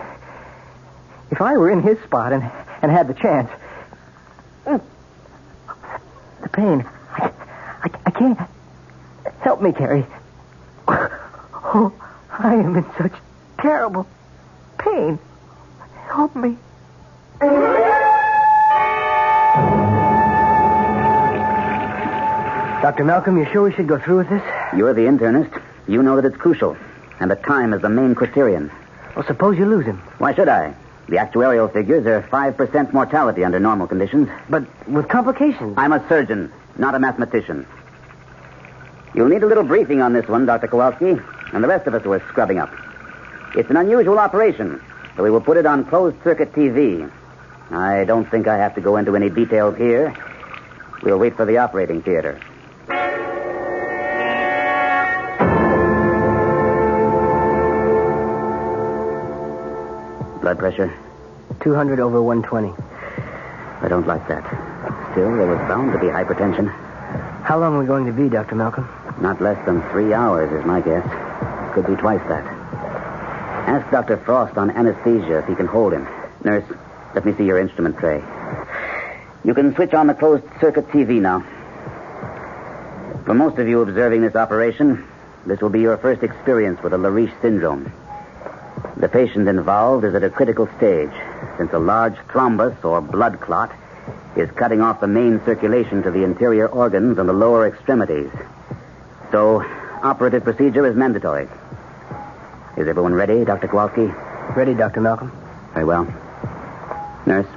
[SPEAKER 8] if I were in his spot and had the chance... The pain. I can't... Help me, Carrie. Oh, I am in such terrible pain. Help me.
[SPEAKER 10] Dr. Malcolm, you sure we should go through with this?
[SPEAKER 11] You're the internist. You know that it's crucial. And the time is the main criterion.
[SPEAKER 10] Well, suppose you lose him.
[SPEAKER 11] Why should I? The actuarial figures are 5% mortality under normal conditions.
[SPEAKER 10] But with complications.
[SPEAKER 11] I'm a surgeon, not a mathematician. You'll need a little briefing on this one, Dr. Kowalski, and the rest of us who are scrubbing up. It's an unusual operation, so we will put it on closed-circuit TV. I don't think I have to go into any details here. We'll wait for the operating theater. Blood pressure?
[SPEAKER 10] 200 over 120.
[SPEAKER 11] I don't like that. Still, there was bound to be hypertension.
[SPEAKER 10] How long are we going to be, Dr. Malcolm?
[SPEAKER 11] Not less than 3 hours is my guess. Could be twice that. Ask Dr. Frost on anesthesia if he can hold him. Nurse, let me see your instrument tray. You can switch on the closed-circuit TV now. For most of you observing this operation, this will be your first experience with a Lariche syndrome. The patient involved is at a critical stage, since a large thrombus or blood clot is cutting off the main circulation to the interior organs and the lower extremities. So, operative procedure is mandatory. Is everyone ready, Dr. Kowalski?
[SPEAKER 10] Ready, Dr. Malcolm.
[SPEAKER 11] Very well. Nurse,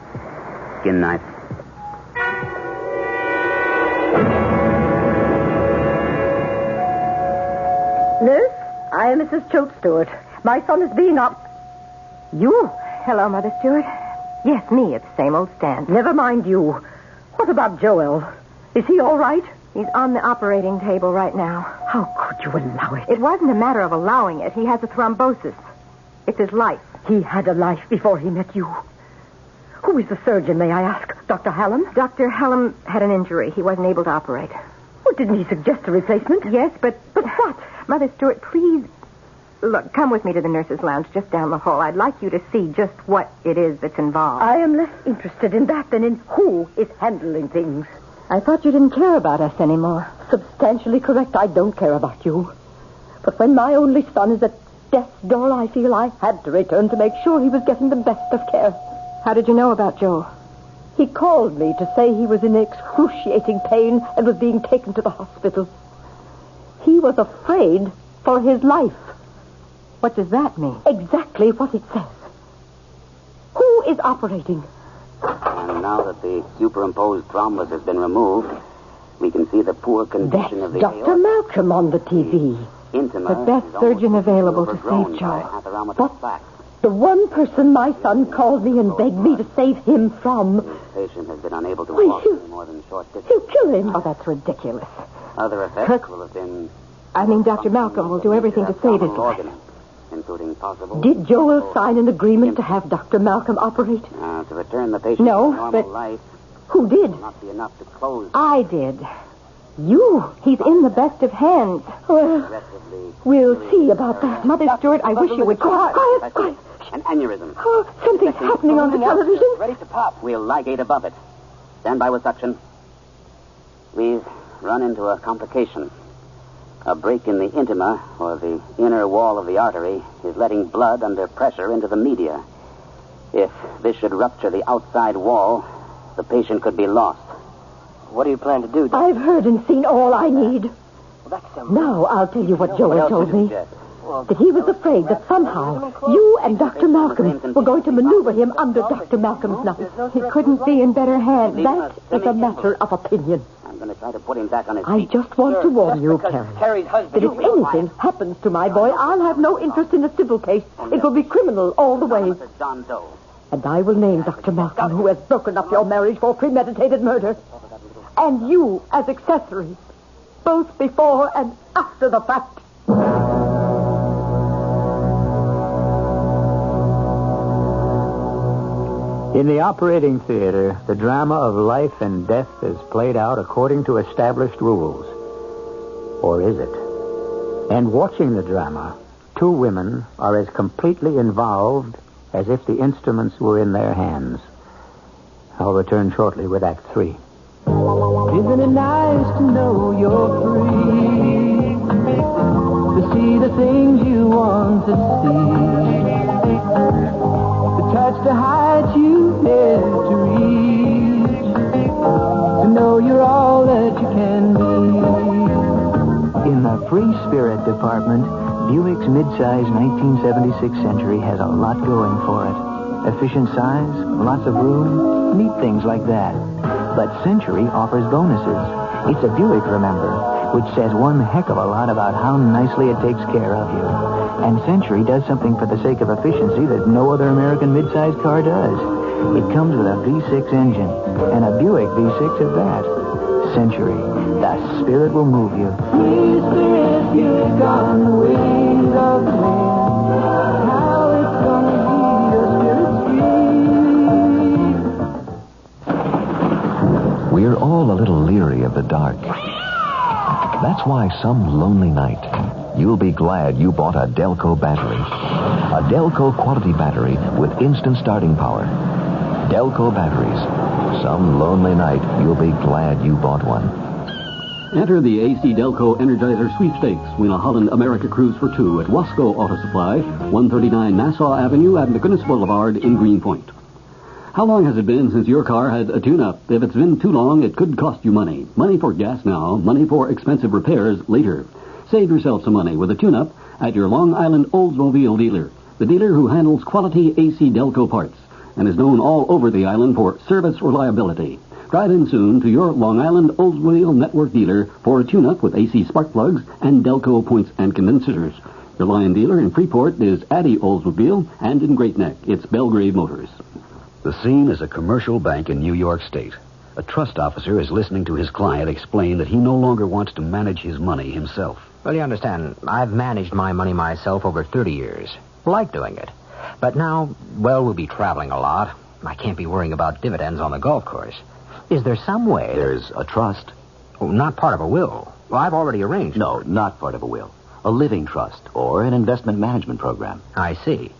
[SPEAKER 11] skin knife.
[SPEAKER 12] Nurse, I am Mrs. Choate Stewart. My son is being
[SPEAKER 9] You? Hello, Mother Stewart. Yes, me. It's the same old stand.
[SPEAKER 12] Never mind you. What about Joel? Is he all right?
[SPEAKER 9] He's on the operating table right now.
[SPEAKER 12] How could you allow it?
[SPEAKER 9] It wasn't a matter of allowing it. He has a thrombosis. It's his life.
[SPEAKER 12] He had a life before he met you. Who is the surgeon, may I ask? Dr. Hallam?
[SPEAKER 9] Dr. Hallam had an injury. He wasn't able to operate.
[SPEAKER 12] Well, didn't he suggest a replacement?
[SPEAKER 9] Yes, but what? Mother Stewart, please... Look, come with me to the nurse's lounge just down the hall. I'd like you to see just what it is that's involved.
[SPEAKER 12] I am less interested in that than in who is handling things.
[SPEAKER 9] I thought you didn't care about us anymore.
[SPEAKER 12] Substantially correct. I don't care about you. But when my only son is at death's door, I feel I had to return to make sure he was getting the best of care.
[SPEAKER 9] How did you know about Joel?
[SPEAKER 12] He called me to say he was in excruciating pain and was being taken to the hospital. He was afraid for his life.
[SPEAKER 9] What does that mean?
[SPEAKER 12] Exactly what it says. Who is operating?
[SPEAKER 11] And now that the superimposed thrombus has been removed, We can see the poor condition of the
[SPEAKER 12] Dr. Malcolm on the TV.
[SPEAKER 11] Intima
[SPEAKER 9] The best
[SPEAKER 11] is
[SPEAKER 9] surgeon
[SPEAKER 11] almost
[SPEAKER 9] available to
[SPEAKER 11] overgrown
[SPEAKER 9] save
[SPEAKER 11] by
[SPEAKER 9] Joe.
[SPEAKER 11] atheromatoid plaques.
[SPEAKER 12] The one person my son called me and begged me to save him from.
[SPEAKER 11] This patient has been unable to
[SPEAKER 12] Why,
[SPEAKER 11] walk
[SPEAKER 12] you-
[SPEAKER 11] any more than short distance.
[SPEAKER 12] You kill him.
[SPEAKER 9] Oh, that's ridiculous.
[SPEAKER 11] Other effects
[SPEAKER 9] Kirk-
[SPEAKER 11] will have been...
[SPEAKER 9] I mean, Dr. Malcolm will do everything to save his life.
[SPEAKER 11] organs, including possible...
[SPEAKER 12] Did Joel sign an agreement to have Dr. Malcolm operate?
[SPEAKER 11] To return the patient
[SPEAKER 12] No,
[SPEAKER 11] to normal
[SPEAKER 12] but-
[SPEAKER 11] life
[SPEAKER 12] Who did?
[SPEAKER 11] will not be enough to close
[SPEAKER 9] I did.
[SPEAKER 12] You.
[SPEAKER 9] He's in the best of hands.
[SPEAKER 12] Well,
[SPEAKER 11] aggressively...
[SPEAKER 12] we'll see about that.
[SPEAKER 9] Mother Stewart, I wish you would...
[SPEAKER 12] Quiet, quiet.
[SPEAKER 11] An aneurysm.
[SPEAKER 12] Oh, something's happening on the television.
[SPEAKER 11] Ready to pop. We'll ligate above it. Stand by with suction. We've run into a complication. A break in the intima, or the inner wall of the artery, is letting blood under pressure into the media. If this should rupture the outside wall, the patient could be lost.
[SPEAKER 10] What do you plan to do, Doctor?
[SPEAKER 12] I've heard and seen all I need.
[SPEAKER 10] Well, that's some...
[SPEAKER 12] Now I'll tell you what Joel told me.
[SPEAKER 10] Well,
[SPEAKER 12] That he was afraid that somehow you and Dr. Malcolm were going to maneuver him under Dr. Malcolm's knife.
[SPEAKER 9] He couldn't be in better hands.
[SPEAKER 12] That is a matter of opinion.
[SPEAKER 11] I'm going to try to put him back on his
[SPEAKER 12] I
[SPEAKER 11] feet.
[SPEAKER 12] just want to warn you, Carrie,
[SPEAKER 10] Carrie's husband...
[SPEAKER 12] that if anything happens to my boy, I'll have no interest in a civil case. It will be criminal all the way.
[SPEAKER 11] Mr. John Doe.
[SPEAKER 12] And I will name Dr. Malcolm, who has broken up your marriage for premeditated murder. And you as accessory, both before and after the fact.
[SPEAKER 1] In the operating theater, the drama of life and death is played out according to established rules. Or is it? And watching the drama, two women are as completely involved as if the instruments were in their hands. I'll return shortly with Act 3.
[SPEAKER 3] Isn't it nice to know you're free? To see the things you want to see. To touch the heights you dare to reach. To know you're all that you can be. In the Free Spirit Department, Buick's midsize 1976 Century has a lot going for it. Efficient size, lots of room, neat things like that. But Century offers bonuses. It's a Buick, remember, which says one heck of a lot about how nicely it takes care of you. And Century does something for the sake of efficiency that no other American midsize car does. It comes with a V6 engine, and a Buick V6 at that. Century, the spirit will move you. Free spirit, you've gone the ways of the wind. How it's gonna be your spirit's free.
[SPEAKER 2] We're all a little leery of the dark. That's why some lonely night, you'll be glad you bought a Delco battery. A Delco quality battery with instant starting power. Delco batteries. Some lonely night, you'll be glad you bought one.
[SPEAKER 4] Enter the AC Delco Energizer Sweepstakes. Win a Holland America cruise for two at Wasco Auto Supply, 139 Nassau Avenue at McGinnis Boulevard in Greenpoint. How long has it been since your car had a tune-up? If it's been too long, it could cost you money. Money for gas now, money for expensive repairs later. Save yourself some money with a tune-up at your Long Island Oldsmobile dealer, the dealer who handles quality AC Delco parts and is known all over the island for service reliability. Drive in soon to your Long Island Oldsmobile network dealer for a tune-up with AC spark plugs and Delco points and condensers. Your Lion dealer in Freeport is Addy Oldsmobile, and in Great Neck, it's Belgrave Motors.
[SPEAKER 18] The scene is a commercial bank in New York State. A trust officer is listening to his client explain that he no longer wants to manage his money himself.
[SPEAKER 19] Well, you understand, I've managed my money myself over 30 years. Like doing it. But now, well, we'll be traveling a lot. I can't be worrying about dividends on the golf course. Is there some way...
[SPEAKER 18] There's a trust.
[SPEAKER 19] Oh, not part of a will. Well, I've already arranged.
[SPEAKER 18] No, not part of a will. A living trust or an investment management program.
[SPEAKER 19] I see.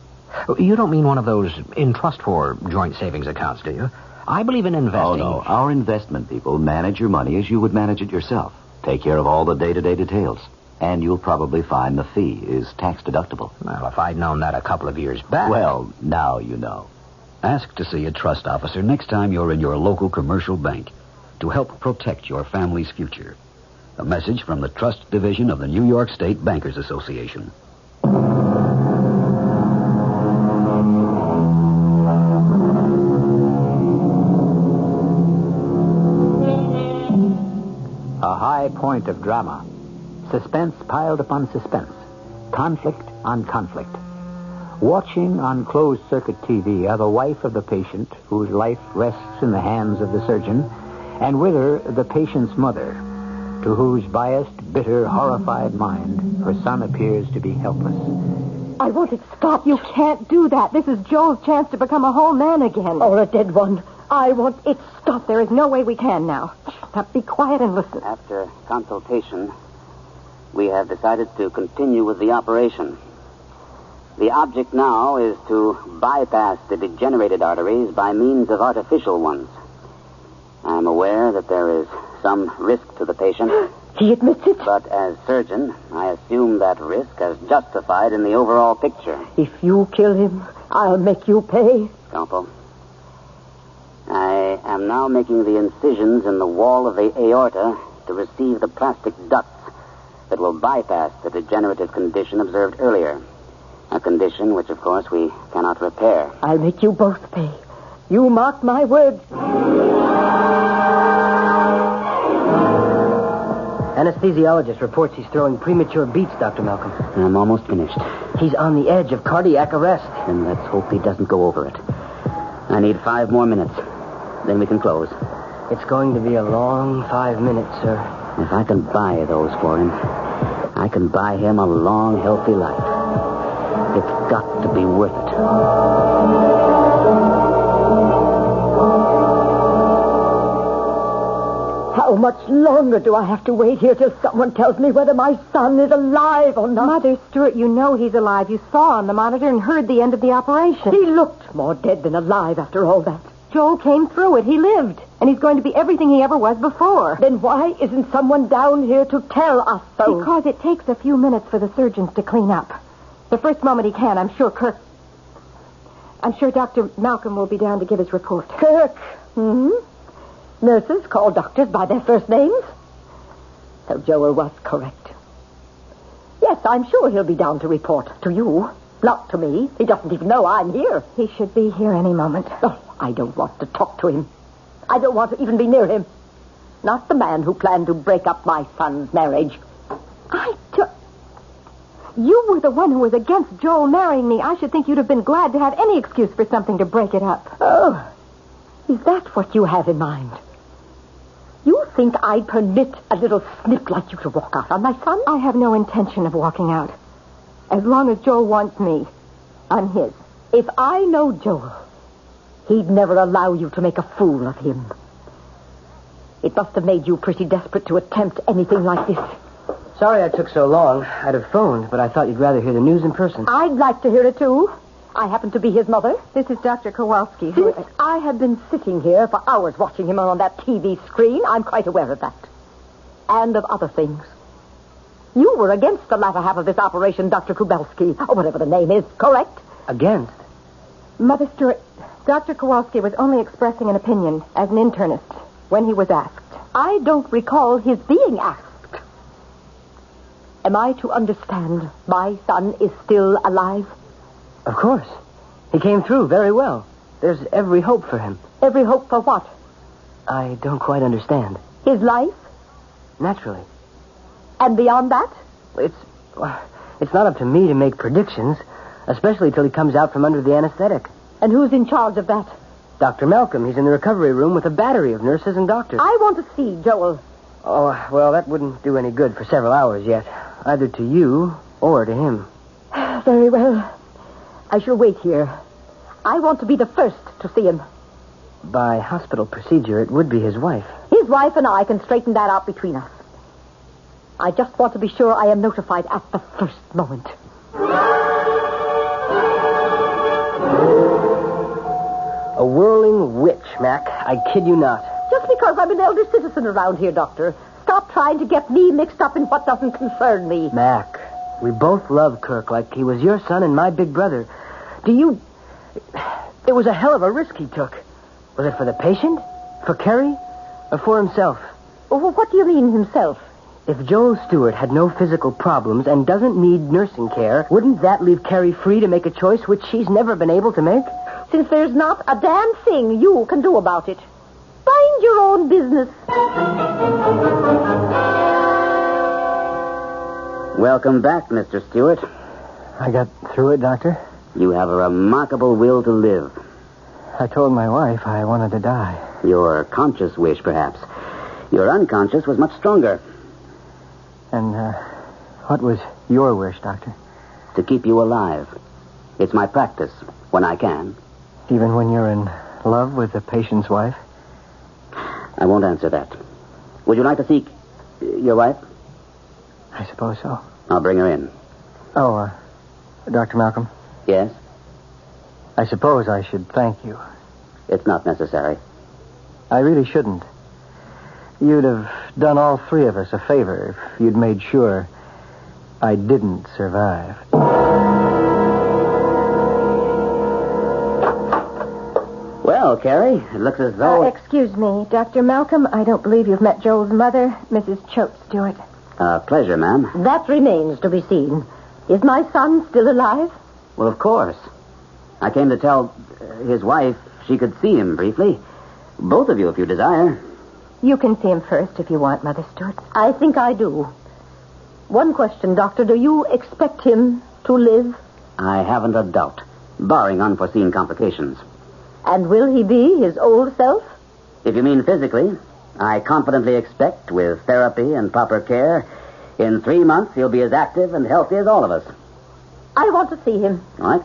[SPEAKER 19] You don't mean one of those in trust for joint savings accounts, do you? I believe in investing.
[SPEAKER 18] Oh, no. Our investment people manage your money as you would manage it yourself. Take care of all the day-to-day details. And you'll probably find the fee is tax deductible.
[SPEAKER 19] Well, if I'd known that a couple of years back...
[SPEAKER 18] Well, now you know. Ask to see a trust officer next time you're in your local commercial bank to help protect your family's future. A message from the Trust Division of the New York State Bankers Association.
[SPEAKER 1] point of drama. Suspense piled upon suspense. Conflict on conflict. Watching on closed-circuit TV are the wife of the patient, whose life rests in the hands of the surgeon, and with her, the patient's mother, to whose biased, bitter, horrified mind her son appears to be helpless.
[SPEAKER 9] I want it stopped. You can't do that. This is Joel's chance to become a whole man again.
[SPEAKER 12] Or a dead one. I want it stopped.
[SPEAKER 9] There is no way we can now. Now be quiet and listen.
[SPEAKER 11] After consultation, we have decided to continue with the operation. The object now is to bypass the degenerated arteries by means of artificial ones. I am aware that there is some risk to the patient.
[SPEAKER 12] He admits it?
[SPEAKER 11] But as surgeon, I assume that risk as justified in the overall picture.
[SPEAKER 12] If you kill him, I'll make you pay.
[SPEAKER 11] Scalpel. I am now making the incisions in the wall of the aorta to receive the plastic ducts that will bypass the degenerative condition observed earlier. A condition which, of course, we cannot repair.
[SPEAKER 12] I'll make you both pay. You mark my words.
[SPEAKER 10] Anesthesiologist reports he's throwing premature beats, Dr. Malcolm.
[SPEAKER 11] I'm almost finished.
[SPEAKER 10] He's on the edge of cardiac arrest.
[SPEAKER 11] Then let's hope he doesn't go over it. I need 5 more minutes. Then we can close.
[SPEAKER 10] It's going to be a long 5 minutes, sir.
[SPEAKER 11] If I can buy those for him, I can buy him a long, healthy life. It's got to be worth it.
[SPEAKER 12] How much longer do I have to wait here till someone tells me whether my son is alive or not?
[SPEAKER 9] Mother Stewart, you know he's alive. You saw on the monitor and heard the end of the operation.
[SPEAKER 12] He looked more dead than alive after all that.
[SPEAKER 9] Joel came through it. He lived. And he's going to be everything he ever was before.
[SPEAKER 12] Then why isn't someone down here to tell us so?
[SPEAKER 9] Because it takes a few minutes for the surgeons to clean up. The first moment he can, I'm sure Dr. Malcolm will be down to give his report.
[SPEAKER 12] Kirk? Hmm? Nurses call doctors by their first names? So Joel was correct. Yes, I'm sure he'll be down to report. To you. Not to me. He doesn't even know I'm here.
[SPEAKER 9] He should be here any moment.
[SPEAKER 12] Oh, I don't want to talk to him. I don't want to even be near him. Not the man who planned to break up my son's marriage.
[SPEAKER 9] You were the one who was against Joel marrying me. I should think you'd have been glad to have any excuse for something to break it up.
[SPEAKER 12] Oh, is that what you have in mind? You think I'd permit a little snip like you to walk out on my son?
[SPEAKER 9] I have no intention of walking out. As long as Joel wants me, I'm his.
[SPEAKER 12] If I know Joel, he'd never allow you to make a fool of him. It must have made you pretty desperate to attempt anything like this.
[SPEAKER 10] Sorry I took so long. I'd have phoned, but I thought you'd rather hear the news in person.
[SPEAKER 12] I'd like to hear it, too. I happen to be his mother.
[SPEAKER 9] This is Dr. Kowalski.
[SPEAKER 12] Since I have been sitting here for hours watching him on that TV screen, I'm quite aware of that. And of other things. You were against the latter half of this operation, Dr. Kowalski, or whatever the name is, correct?
[SPEAKER 10] Against?
[SPEAKER 9] Mother Stewart, Dr. Kowalski was only expressing an opinion as an internist when he was asked.
[SPEAKER 12] I don't recall his being asked. Am I to understand my son is still alive?
[SPEAKER 10] Of course. He came through very well. There's every hope for him.
[SPEAKER 12] Every hope for what?
[SPEAKER 10] I don't quite understand.
[SPEAKER 12] His life?
[SPEAKER 10] Naturally.
[SPEAKER 12] And beyond that?
[SPEAKER 10] It's not up to me to make predictions, especially till he comes out from under the anesthetic.
[SPEAKER 12] And who's in charge of that?
[SPEAKER 10] Dr. Malcolm. He's in the recovery room with a battery of nurses and doctors.
[SPEAKER 12] I want to see Joel.
[SPEAKER 10] Oh, well, that wouldn't do any good for several hours yet. Either to you or to him.
[SPEAKER 12] Very well. I shall wait here. I want to be the first to see him.
[SPEAKER 10] By hospital procedure, it would be his wife.
[SPEAKER 12] His wife and I can straighten that out between us. I just want to be sure I am notified at the first moment.
[SPEAKER 10] A whirling witch, Mac. I kid you not.
[SPEAKER 12] Just because I'm an elder citizen around here, Doctor. Stop trying to get me mixed up in what doesn't concern me.
[SPEAKER 10] Mac, we both love Kirk like he was your son and my big brother. It was a hell of a risk he took. Was it for the patient? For Kerry? Or for himself?
[SPEAKER 12] Well, what do you mean, himself?
[SPEAKER 10] If Joel Stewart had no physical problems and doesn't need nursing care, wouldn't that leave Kerry free to make a choice which she's never been able to make?
[SPEAKER 12] Since there's not a damn thing you can do about it. Mind your own business.
[SPEAKER 11] Welcome back, Mr. Stewart.
[SPEAKER 8] I got through it, Doctor.
[SPEAKER 11] You have a remarkable will to live.
[SPEAKER 8] I told my wife I wanted to die.
[SPEAKER 11] Your conscious wish, perhaps. Your unconscious was much stronger.
[SPEAKER 8] And, what was your wish, Doctor?
[SPEAKER 11] To keep you alive. It's my practice, when I can.
[SPEAKER 8] Even when you're in love with the patient's wife?
[SPEAKER 11] I won't answer that. Would you like to seek your wife?
[SPEAKER 8] I suppose so.
[SPEAKER 11] I'll bring her in.
[SPEAKER 8] Oh, Dr. Malcolm?
[SPEAKER 11] Yes?
[SPEAKER 8] I suppose I should thank you.
[SPEAKER 11] It's not necessary.
[SPEAKER 8] I really shouldn't. You'd have done all three of us a favor if you'd made sure I didn't survive.
[SPEAKER 11] Well, Carrie, it looks as though...
[SPEAKER 9] Excuse me, Dr. Malcolm. I don't believe you've met Joel's mother, Mrs. Choate Stewart.
[SPEAKER 11] Pleasure, ma'am.
[SPEAKER 12] That remains to be seen. Is my son still alive?
[SPEAKER 11] Well, of course. I came to tell his wife she could see him briefly. Both of you, if you desire.
[SPEAKER 9] You can see him first if you want, Mother Stewart.
[SPEAKER 12] I think I do. One question, Doctor. Do you expect him to live?
[SPEAKER 11] I haven't a doubt, barring unforeseen complications.
[SPEAKER 12] And will he be his old self?
[SPEAKER 11] If you mean physically, I confidently expect, with therapy and proper care, in 3 months he'll be as active and healthy as all of us.
[SPEAKER 12] I want to see him.
[SPEAKER 11] All right.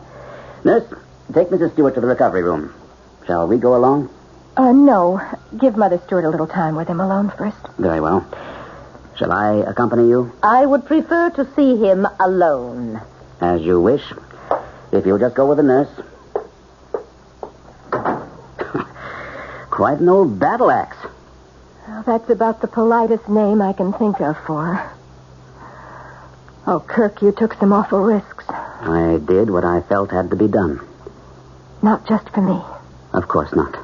[SPEAKER 11] Nurse, take Mrs. Stewart to the recovery room. Shall we go along?
[SPEAKER 9] No. Give Mother Stewart a little time with him alone first.
[SPEAKER 11] Very well. Shall I accompany you?
[SPEAKER 12] I would prefer to see him alone.
[SPEAKER 11] As you wish. If you'll just go with the nurse. Quite an old battle axe.
[SPEAKER 9] Well, that's about the politest name I can think of for her. Oh, Kirk, you took some awful risks.
[SPEAKER 11] I did what I felt had to be done.
[SPEAKER 9] Not just for me.
[SPEAKER 11] Of course not.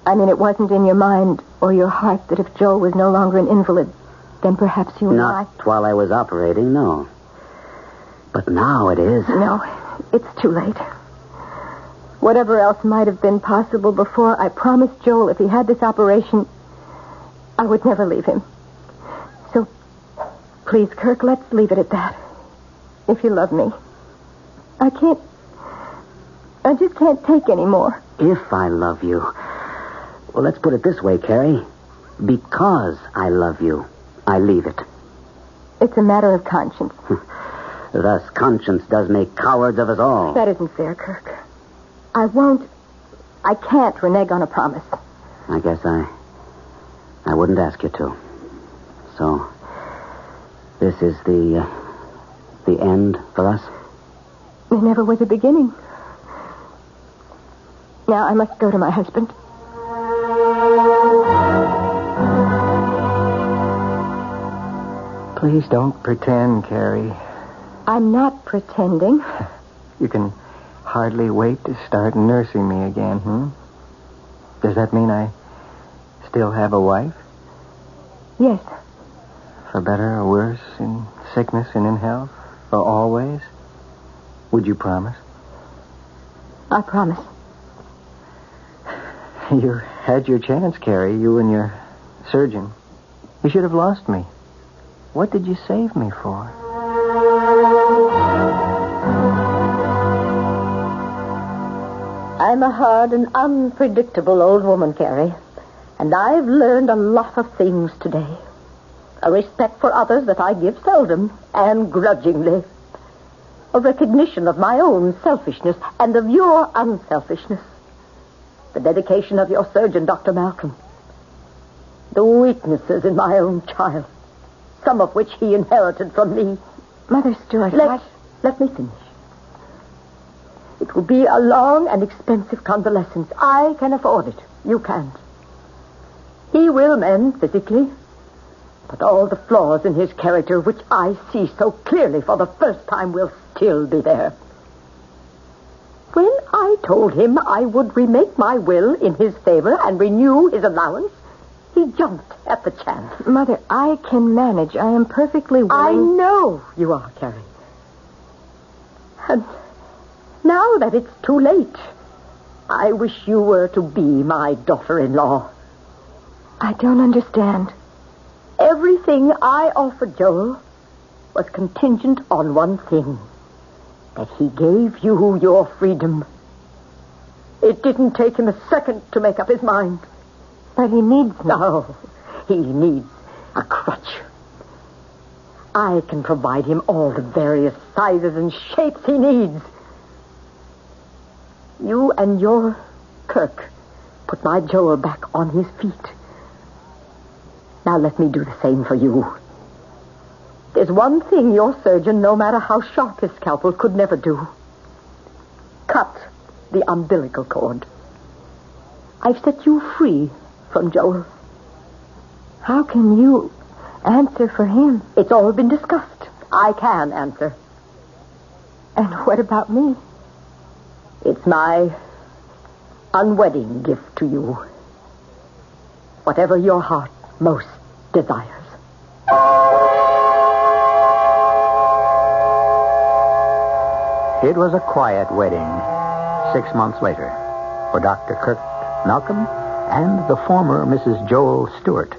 [SPEAKER 9] I mean, it wasn't in your mind or your heart that if Joel was no longer an invalid, then perhaps you and I...
[SPEAKER 11] Not while I was operating, no. But now it is.
[SPEAKER 9] No, it's too late. Whatever else might have been possible before, I promised Joel if he had this operation, I would never leave him. So, please, Kirk, let's leave it at that. If you love me. I just can't take any more.
[SPEAKER 11] If I love you. Well, let's put it this way, Carrie. Because I love you, I leave it.
[SPEAKER 9] It's a matter of conscience.
[SPEAKER 11] Thus, conscience does make cowards of us all.
[SPEAKER 9] That isn't fair, Kirk. I can't renege on a promise.
[SPEAKER 11] I guess I wouldn't ask you to. So, this is the end for us?
[SPEAKER 9] There never was a beginning. Now I must go to my husband.
[SPEAKER 8] Please don't pretend, Carrie.
[SPEAKER 9] I'm not pretending.
[SPEAKER 8] You can hardly wait to start nursing me again, Does that mean I still have a wife?
[SPEAKER 9] Yes.
[SPEAKER 8] For better or worse, in sickness and in health? For always? Would you promise?
[SPEAKER 9] I promise.
[SPEAKER 8] You had your chance, Carrie, you and your surgeon. You should have lost me. What did you save me for?
[SPEAKER 12] I'm a hard and unpredictable old woman, Carrie. And I've learned a lot of things today. A respect for others that I give seldom and grudgingly. A recognition of my own selfishness and of your unselfishness. The dedication of your surgeon, Dr. Malcolm. The weaknesses in my own child. Some of which he inherited from me.
[SPEAKER 9] Mother Stewart,
[SPEAKER 12] Let me finish. It will be a long and expensive convalescence. I can afford it. You can't. He will mend physically. But all the flaws in his character, which I see so clearly for the first time, will still be there. When I told him I would remake my will in his favor and renew his allowance, he jumped at the chance.
[SPEAKER 9] Mother, I can manage. I am perfectly willing.
[SPEAKER 12] I know you are, Carrie. And now that it's too late, I wish you were to be my daughter-in-law.
[SPEAKER 9] I don't understand.
[SPEAKER 12] Everything I offered Joel, was contingent on one thing. That he gave you your freedom. It didn't take him a second to make up his mind.
[SPEAKER 9] But he needs me.
[SPEAKER 12] No, he needs a crutch. I can provide him all the various sizes and shapes he needs. You and your Kirk put my Joel back on his feet. Now let me do the same for you. There's one thing your surgeon, no matter how sharp his scalpel, could never do. Cut the umbilical cord. I've set you free from Joel.
[SPEAKER 9] How can you answer for him?
[SPEAKER 12] It's all been discussed. I can answer.
[SPEAKER 9] And what about me?
[SPEAKER 12] It's my unwedding gift to you. Whatever your heart most desires.
[SPEAKER 1] It was a quiet wedding 6 months later for Dr. Kirk Malcolm and the former Mrs. Joel Stewart.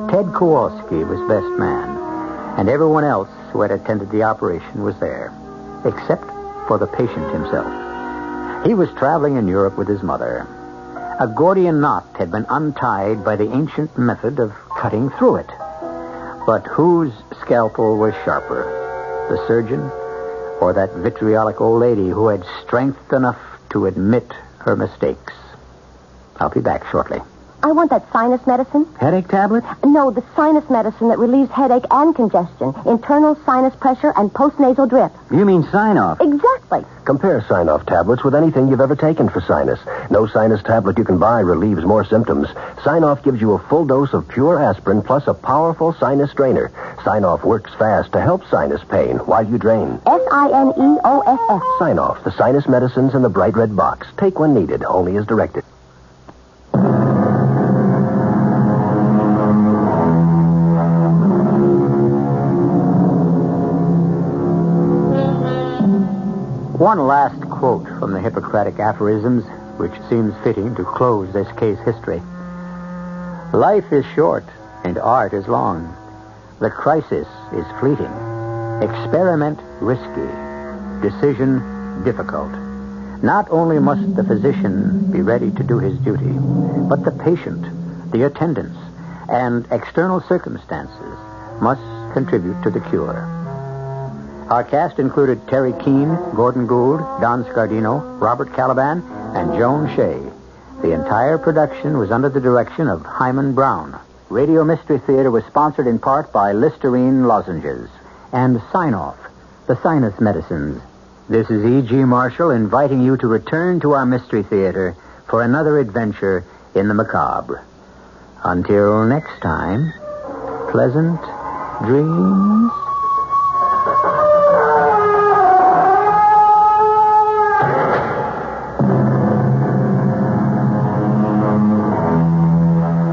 [SPEAKER 1] Ted Kowalski was best man, and everyone else who had attended the operation was there, except for the patient himself. He was traveling in Europe with his mother. A Gordian knot had been untied by the ancient method of cutting through it. But whose scalpel was sharper, the surgeon or that vitriolic old lady who had strength enough to admit her mistakes? I'll be back shortly.
[SPEAKER 20] I want that sinus medicine.
[SPEAKER 8] Headache tablet?
[SPEAKER 20] No, the sinus medicine that relieves headache and congestion, internal sinus pressure, and postnasal drip.
[SPEAKER 2] You mean Sign-Off?
[SPEAKER 20] Exactly.
[SPEAKER 2] Compare Sign-Off tablets with anything you've ever taken for sinus. No sinus tablet you can buy relieves more symptoms. Sign-Off gives you a full dose of pure aspirin plus a powerful sinus drainer. Sign-Off works fast to help sinus pain while you drain.
[SPEAKER 20] Signeoff.
[SPEAKER 2] Sign-Off, the sinus medicines in the bright red box. Take when needed, only as directed.
[SPEAKER 1] One last quote from the Hippocratic aphorisms, which seems fitting to close this case history. Life is short and art is long. The crisis is fleeting. Experiment risky. Decision difficult. Not only must the physician be ready to do his duty, but the patient, the attendants, and external circumstances must contribute to the cure. Our cast included Terry Keane, Gordon Gould, Don Scardino, Robert Caliban, and Joan Shea. The entire production was under the direction of Hyman Brown. Radio Mystery Theater was sponsored in part by Listerine lozenges and Sign-Off, the sinus medicines. This is E.G. Marshall inviting you to return to our Mystery Theater for another adventure in the macabre. Until next time, pleasant dreams.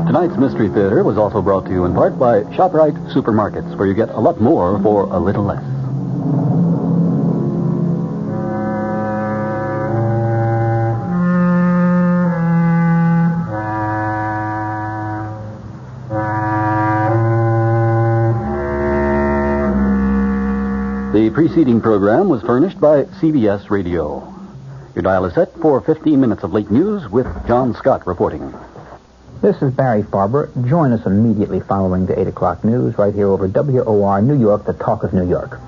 [SPEAKER 4] Tonight's Mystery Theater was also brought to you in part by ShopRite Supermarkets, where you get a lot more for a little less. The preceding program was furnished by CBS Radio. Your dial is set for 15 minutes of late news with John Scott reporting.
[SPEAKER 21] This is Barry Farber. Join us immediately following the 8 o'clock news right here over WOR New York, the talk of New York.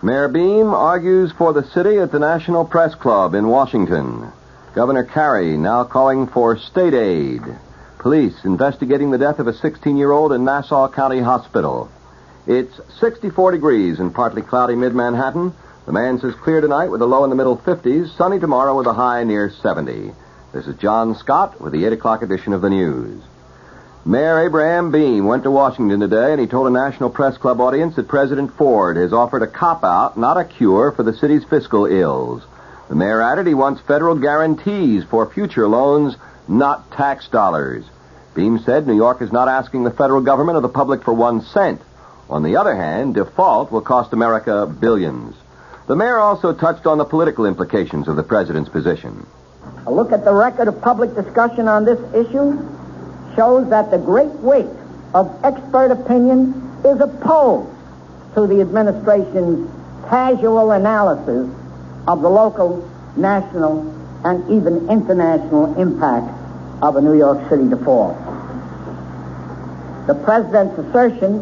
[SPEAKER 22] Mayor Beam argues for the city at the National Press Club in Washington. Governor Carey now calling for state aid. Police investigating the death of a 16-year-old in Nassau County Hospital. It's 64 degrees in partly cloudy mid-Manhattan. The man says clear tonight with a low in the middle 50s, sunny tomorrow with a high near 70. This is John Scott with the 8 o'clock edition of the news. Mayor Abraham Beam went to Washington today, and he told a National Press Club audience that President Ford has offered a cop-out, not a cure, for the city's fiscal ills. The mayor added he wants federal guarantees for future loans, not tax dollars. Beam said New York is not asking the federal government or the public for 1 cent. On the other hand, default will cost America billions. The mayor also touched on the political implications of the president's position.
[SPEAKER 23] A look at the record of public discussion on this issue shows that the great weight
[SPEAKER 6] of expert opinion is opposed to the administration's casual analysis of the local, national, and even international impact of a New York City default. The president's assertion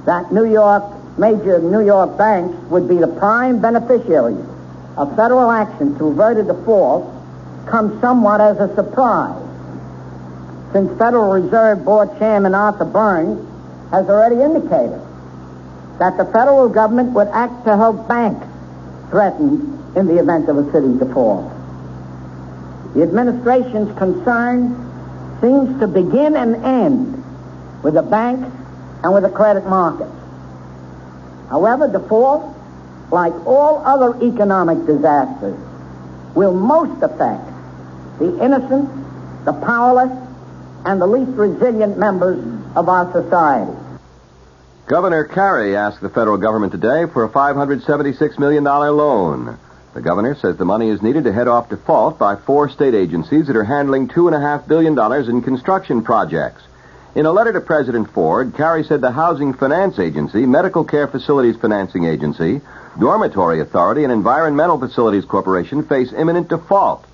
[SPEAKER 6] that major New York banks would be the prime beneficiaries of federal action to avert a default comes somewhat as a surprise, since Federal Reserve Board Chairman Arthur Burns has already indicated that the federal government would act to help banks threatened in the event of a city default. The administration's concern seems to begin and end with the banks and with the credit markets. However, default, like all other economic disasters, will most affect the innocent, the powerless, and the least resilient members of our society.
[SPEAKER 22] Governor Carey asked the federal government today for a $576 million loan. The governor says the money is needed to head off default by 4 state agencies that are handling $2.5 billion in construction projects. In a letter to President Ford, Carey said the Housing Finance Agency, Medical Care Facilities Financing Agency, Dormitory Authority, and Environmental Facilities Corporation face imminent default.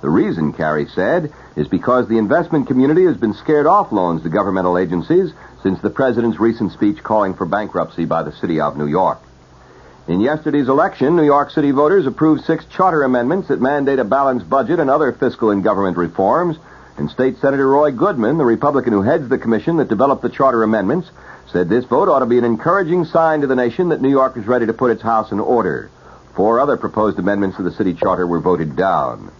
[SPEAKER 22] The reason, Carey said, is because the investment community has been scared off loans to governmental agencies since the president's recent speech calling for bankruptcy by the city of New York. In yesterday's election, New York City voters approved 6 charter amendments that mandate a balanced budget and other fiscal and government reforms. And State Senator Roy Goodman, the Republican who heads the commission that developed the charter amendments, said this vote ought to be an encouraging sign to the nation that New York is ready to put its house in order. 4 other proposed amendments to the city charter were voted down.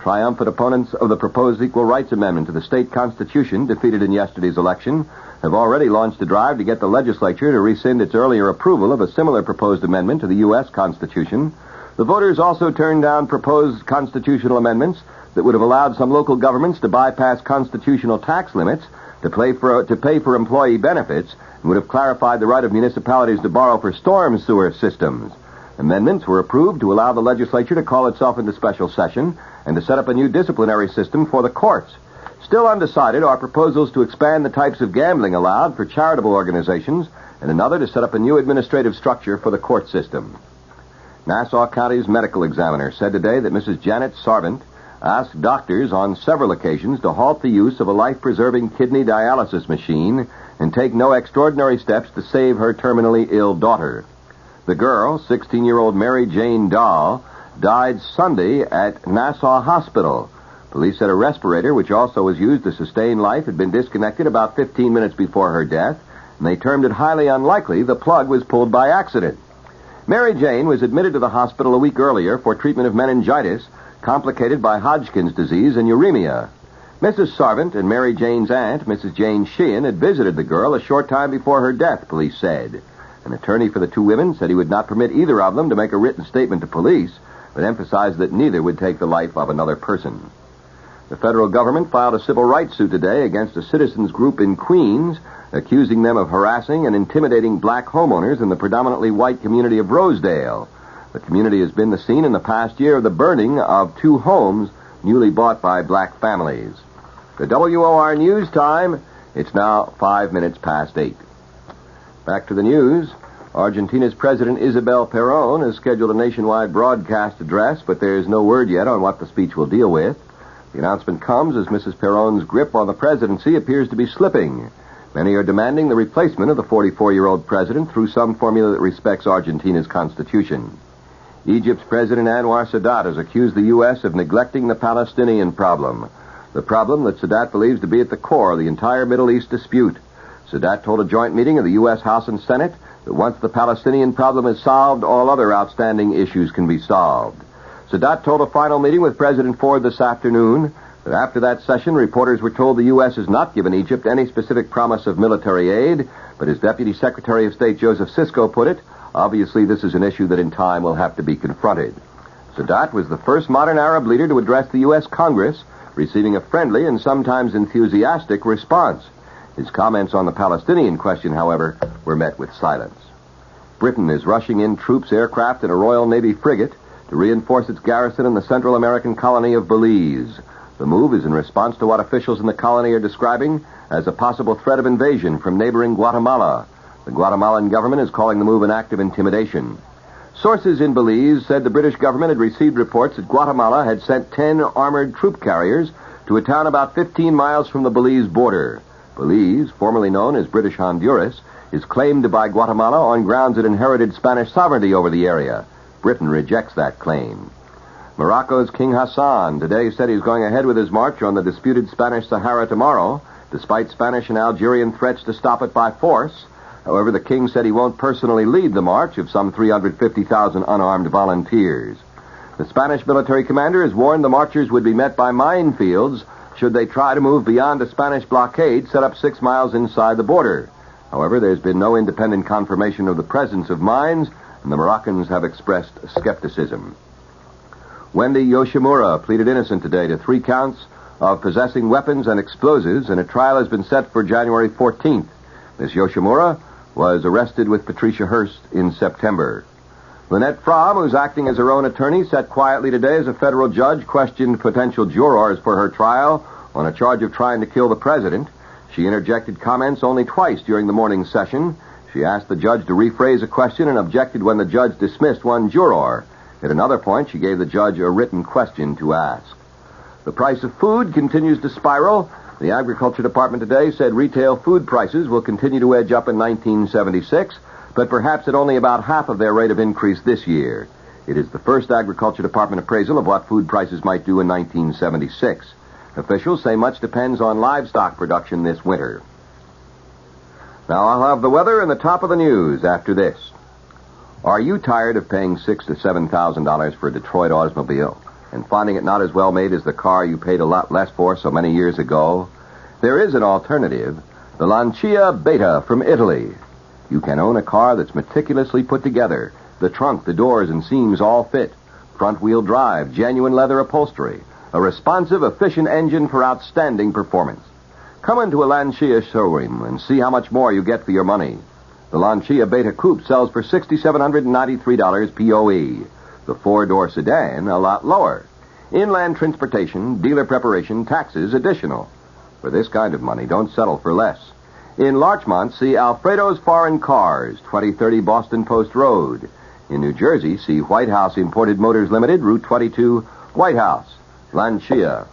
[SPEAKER 22] Triumphant opponents of the proposed Equal Rights Amendment to the state constitution, defeated in yesterday's election, have already launched a drive to get the legislature to rescind its earlier approval of a similar proposed amendment to the U.S. Constitution. The voters also turned down proposed constitutional amendments that would have allowed some local governments to bypass constitutional tax limits to pay for employee benefits and would have clarified the right of municipalities to borrow for storm sewer systems. Amendments were approved to allow the legislature to call itself into special session and to set up a new disciplinary system for the courts. Still undecided are proposals to expand the types of gambling allowed for charitable organizations and another to set up a new administrative structure for the court system. Nassau County's medical examiner said today that Mrs. Janet Sarvant asked doctors on several occasions to halt the use of a life-preserving kidney dialysis machine and take no extraordinary steps to save her terminally ill daughter. The girl, 16-year-old Mary Jane Dahl, died Sunday at Nassau Hospital. Police said a respirator, which also was used to sustain life, had been disconnected about 15 minutes before her death, and they termed it highly unlikely the plug was pulled by accident. Mary Jane was admitted to the hospital a week earlier for treatment of meningitis, complicated by Hodgkin's disease and uremia. Mrs. Sarvant and Mary Jane's aunt, Mrs. Jane Sheehan, had visited the girl a short time before her death, police said. An attorney for the 2 women said he would not permit either of them to make a written statement to police, but emphasized that neither would take the life of another person. The federal government filed a civil rights suit today against a citizens group in Queens, accusing them of harassing and intimidating black homeowners in the predominantly white community of Rosedale. The community has been the scene in the past year of the burning of 2 homes newly bought by black families. The WOR News Time, it's now 5 minutes past 8. Back to the news. Argentina's President Isabel Perón has scheduled a nationwide broadcast address, but there's no word yet on what the speech will deal with. The announcement comes as Mrs. Perón's grip on the presidency appears to be slipping. Many are demanding the replacement of the 44-year-old president through some formula that respects Argentina's constitution. Egypt's President Anwar Sadat has accused the U.S. of neglecting the Palestinian problem, the problem that Sadat believes to be at the core of the entire Middle East dispute. Sadat told a joint meeting of the U.S. House and Senate that once the Palestinian problem is solved, all other outstanding issues can be solved. Sadat told a final meeting with President Ford this afternoon that after that session, reporters were told the U.S. has not given Egypt any specific promise of military aid, but as Deputy Secretary of State Joseph Sisko put it, obviously this is an issue that in time will have to be confronted. Sadat was the first modern Arab leader to address the U.S. Congress, receiving a friendly and sometimes enthusiastic response. His comments on the Palestinian question, however, were met with silence. Britain is rushing in troops, aircraft, and a Royal Navy frigate to reinforce its garrison in the Central American colony of Belize. The move is in response to what officials in the colony are describing as a possible threat of invasion from neighboring Guatemala. The Guatemalan government is calling the move an act of intimidation. Sources in Belize said the British government had received reports that Guatemala had sent 10 armored troop carriers to a town about 15 miles from the Belize border. Belize, formerly known as British Honduras, is claimed by Guatemala on grounds it inherited Spanish sovereignty over the area. Britain rejects that claim. Morocco's King Hassan today said he's going ahead with his march on the disputed Spanish Sahara tomorrow, despite Spanish and Algerian threats to stop it by force. However, the king said he won't personally lead the march of some 350,000 unarmed volunteers. The Spanish military commander has warned the marchers would be met by minefields should they try to move beyond a Spanish blockade set up 6 miles inside the border. However, there's been no independent confirmation of the presence of mines, and the Moroccans have expressed skepticism. Wendy Yoshimura pleaded innocent today to 3 counts of possessing weapons and explosives, and a trial has been set for January 14th. Ms. Yoshimura was arrested with Patricia Hearst in September. Lynette Fromm, who's acting as her own attorney, sat quietly today as a federal judge questioned potential jurors for her trial on a charge of trying to kill the president. She interjected comments only twice during the morning session. She asked the judge to rephrase a question and objected when the judge dismissed one juror. At another point, she gave the judge a written question to ask. The price of food continues to spiral. The Agriculture Department today said retail food prices will continue to edge up in 1976, but perhaps at only about half of their rate of increase this year. It is the first Agriculture Department appraisal of what food prices might do in 1976. Officials say much depends on livestock production this winter. Now I'll have the weather and the top of the news after this. Are you tired of paying $6,000 to $7,000 for a Detroit automobile and finding it not as well made as the car you paid a lot less for so many years ago? There is an alternative, the Lancia Beta from Italy. You can own a car that's meticulously put together. The trunk, the doors, and seams all fit. Front-wheel drive, genuine leather upholstery. A responsive, efficient engine for outstanding performance. Come into a Lancia showroom and see how much more you get for your money. The Lancia Beta Coupe sells for $6,793 POE. The 4-door sedan, a lot lower. Inland transportation, dealer preparation, taxes additional. For this kind of money, don't settle for less. In Larchmont, see Alfredo's Foreign Cars, 2030 Boston Post Road. In New Jersey, see White House Imported Motors Limited, Route 22, White House. Lancia.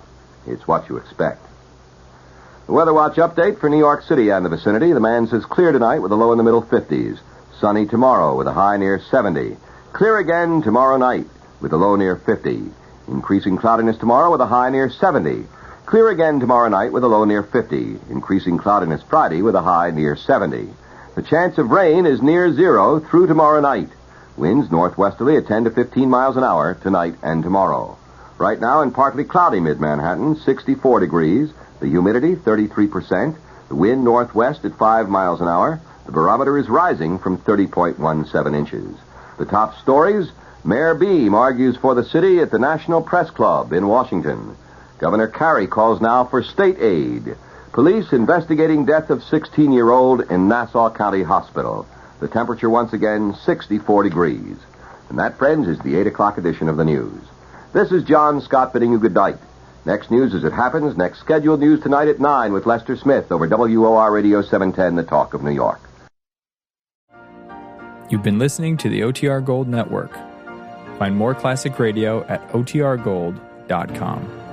[SPEAKER 22] It's what you expect. The Weather Watch update for New York City and the vicinity. The man says clear tonight with a low in the middle 50s. Sunny tomorrow with a high near 70. Clear again tomorrow night with a low near 50. Increasing cloudiness tomorrow with a high near 70. Clear again tomorrow night with a low near 50. Increasing cloudiness Friday with a high near 70. The chance of rain is near 0 through tomorrow night. Winds northwesterly at 10 to 15 miles an hour tonight and tomorrow. Right now in partly cloudy mid-Manhattan, 64 degrees. The humidity, 33%. The wind northwest at 5 miles an hour. The barometer is rising from 30.17 inches. The top stories, Mayor Beam argues for the city at the National Press Club in Washington. Governor Carey calls now for state aid. Police investigating death of 16-year-old in Nassau County Hospital. The temperature once again, 64 degrees. And that, friends, is the 8 o'clock edition of the news. This is John Scott bidding you good night. Next news as it happens. Next scheduled news tonight at 9 with Lester Smith over WOR Radio 710, The Talk of New York.
[SPEAKER 5] You've been listening to the OTR Gold Network. Find more classic radio at otrgold.com.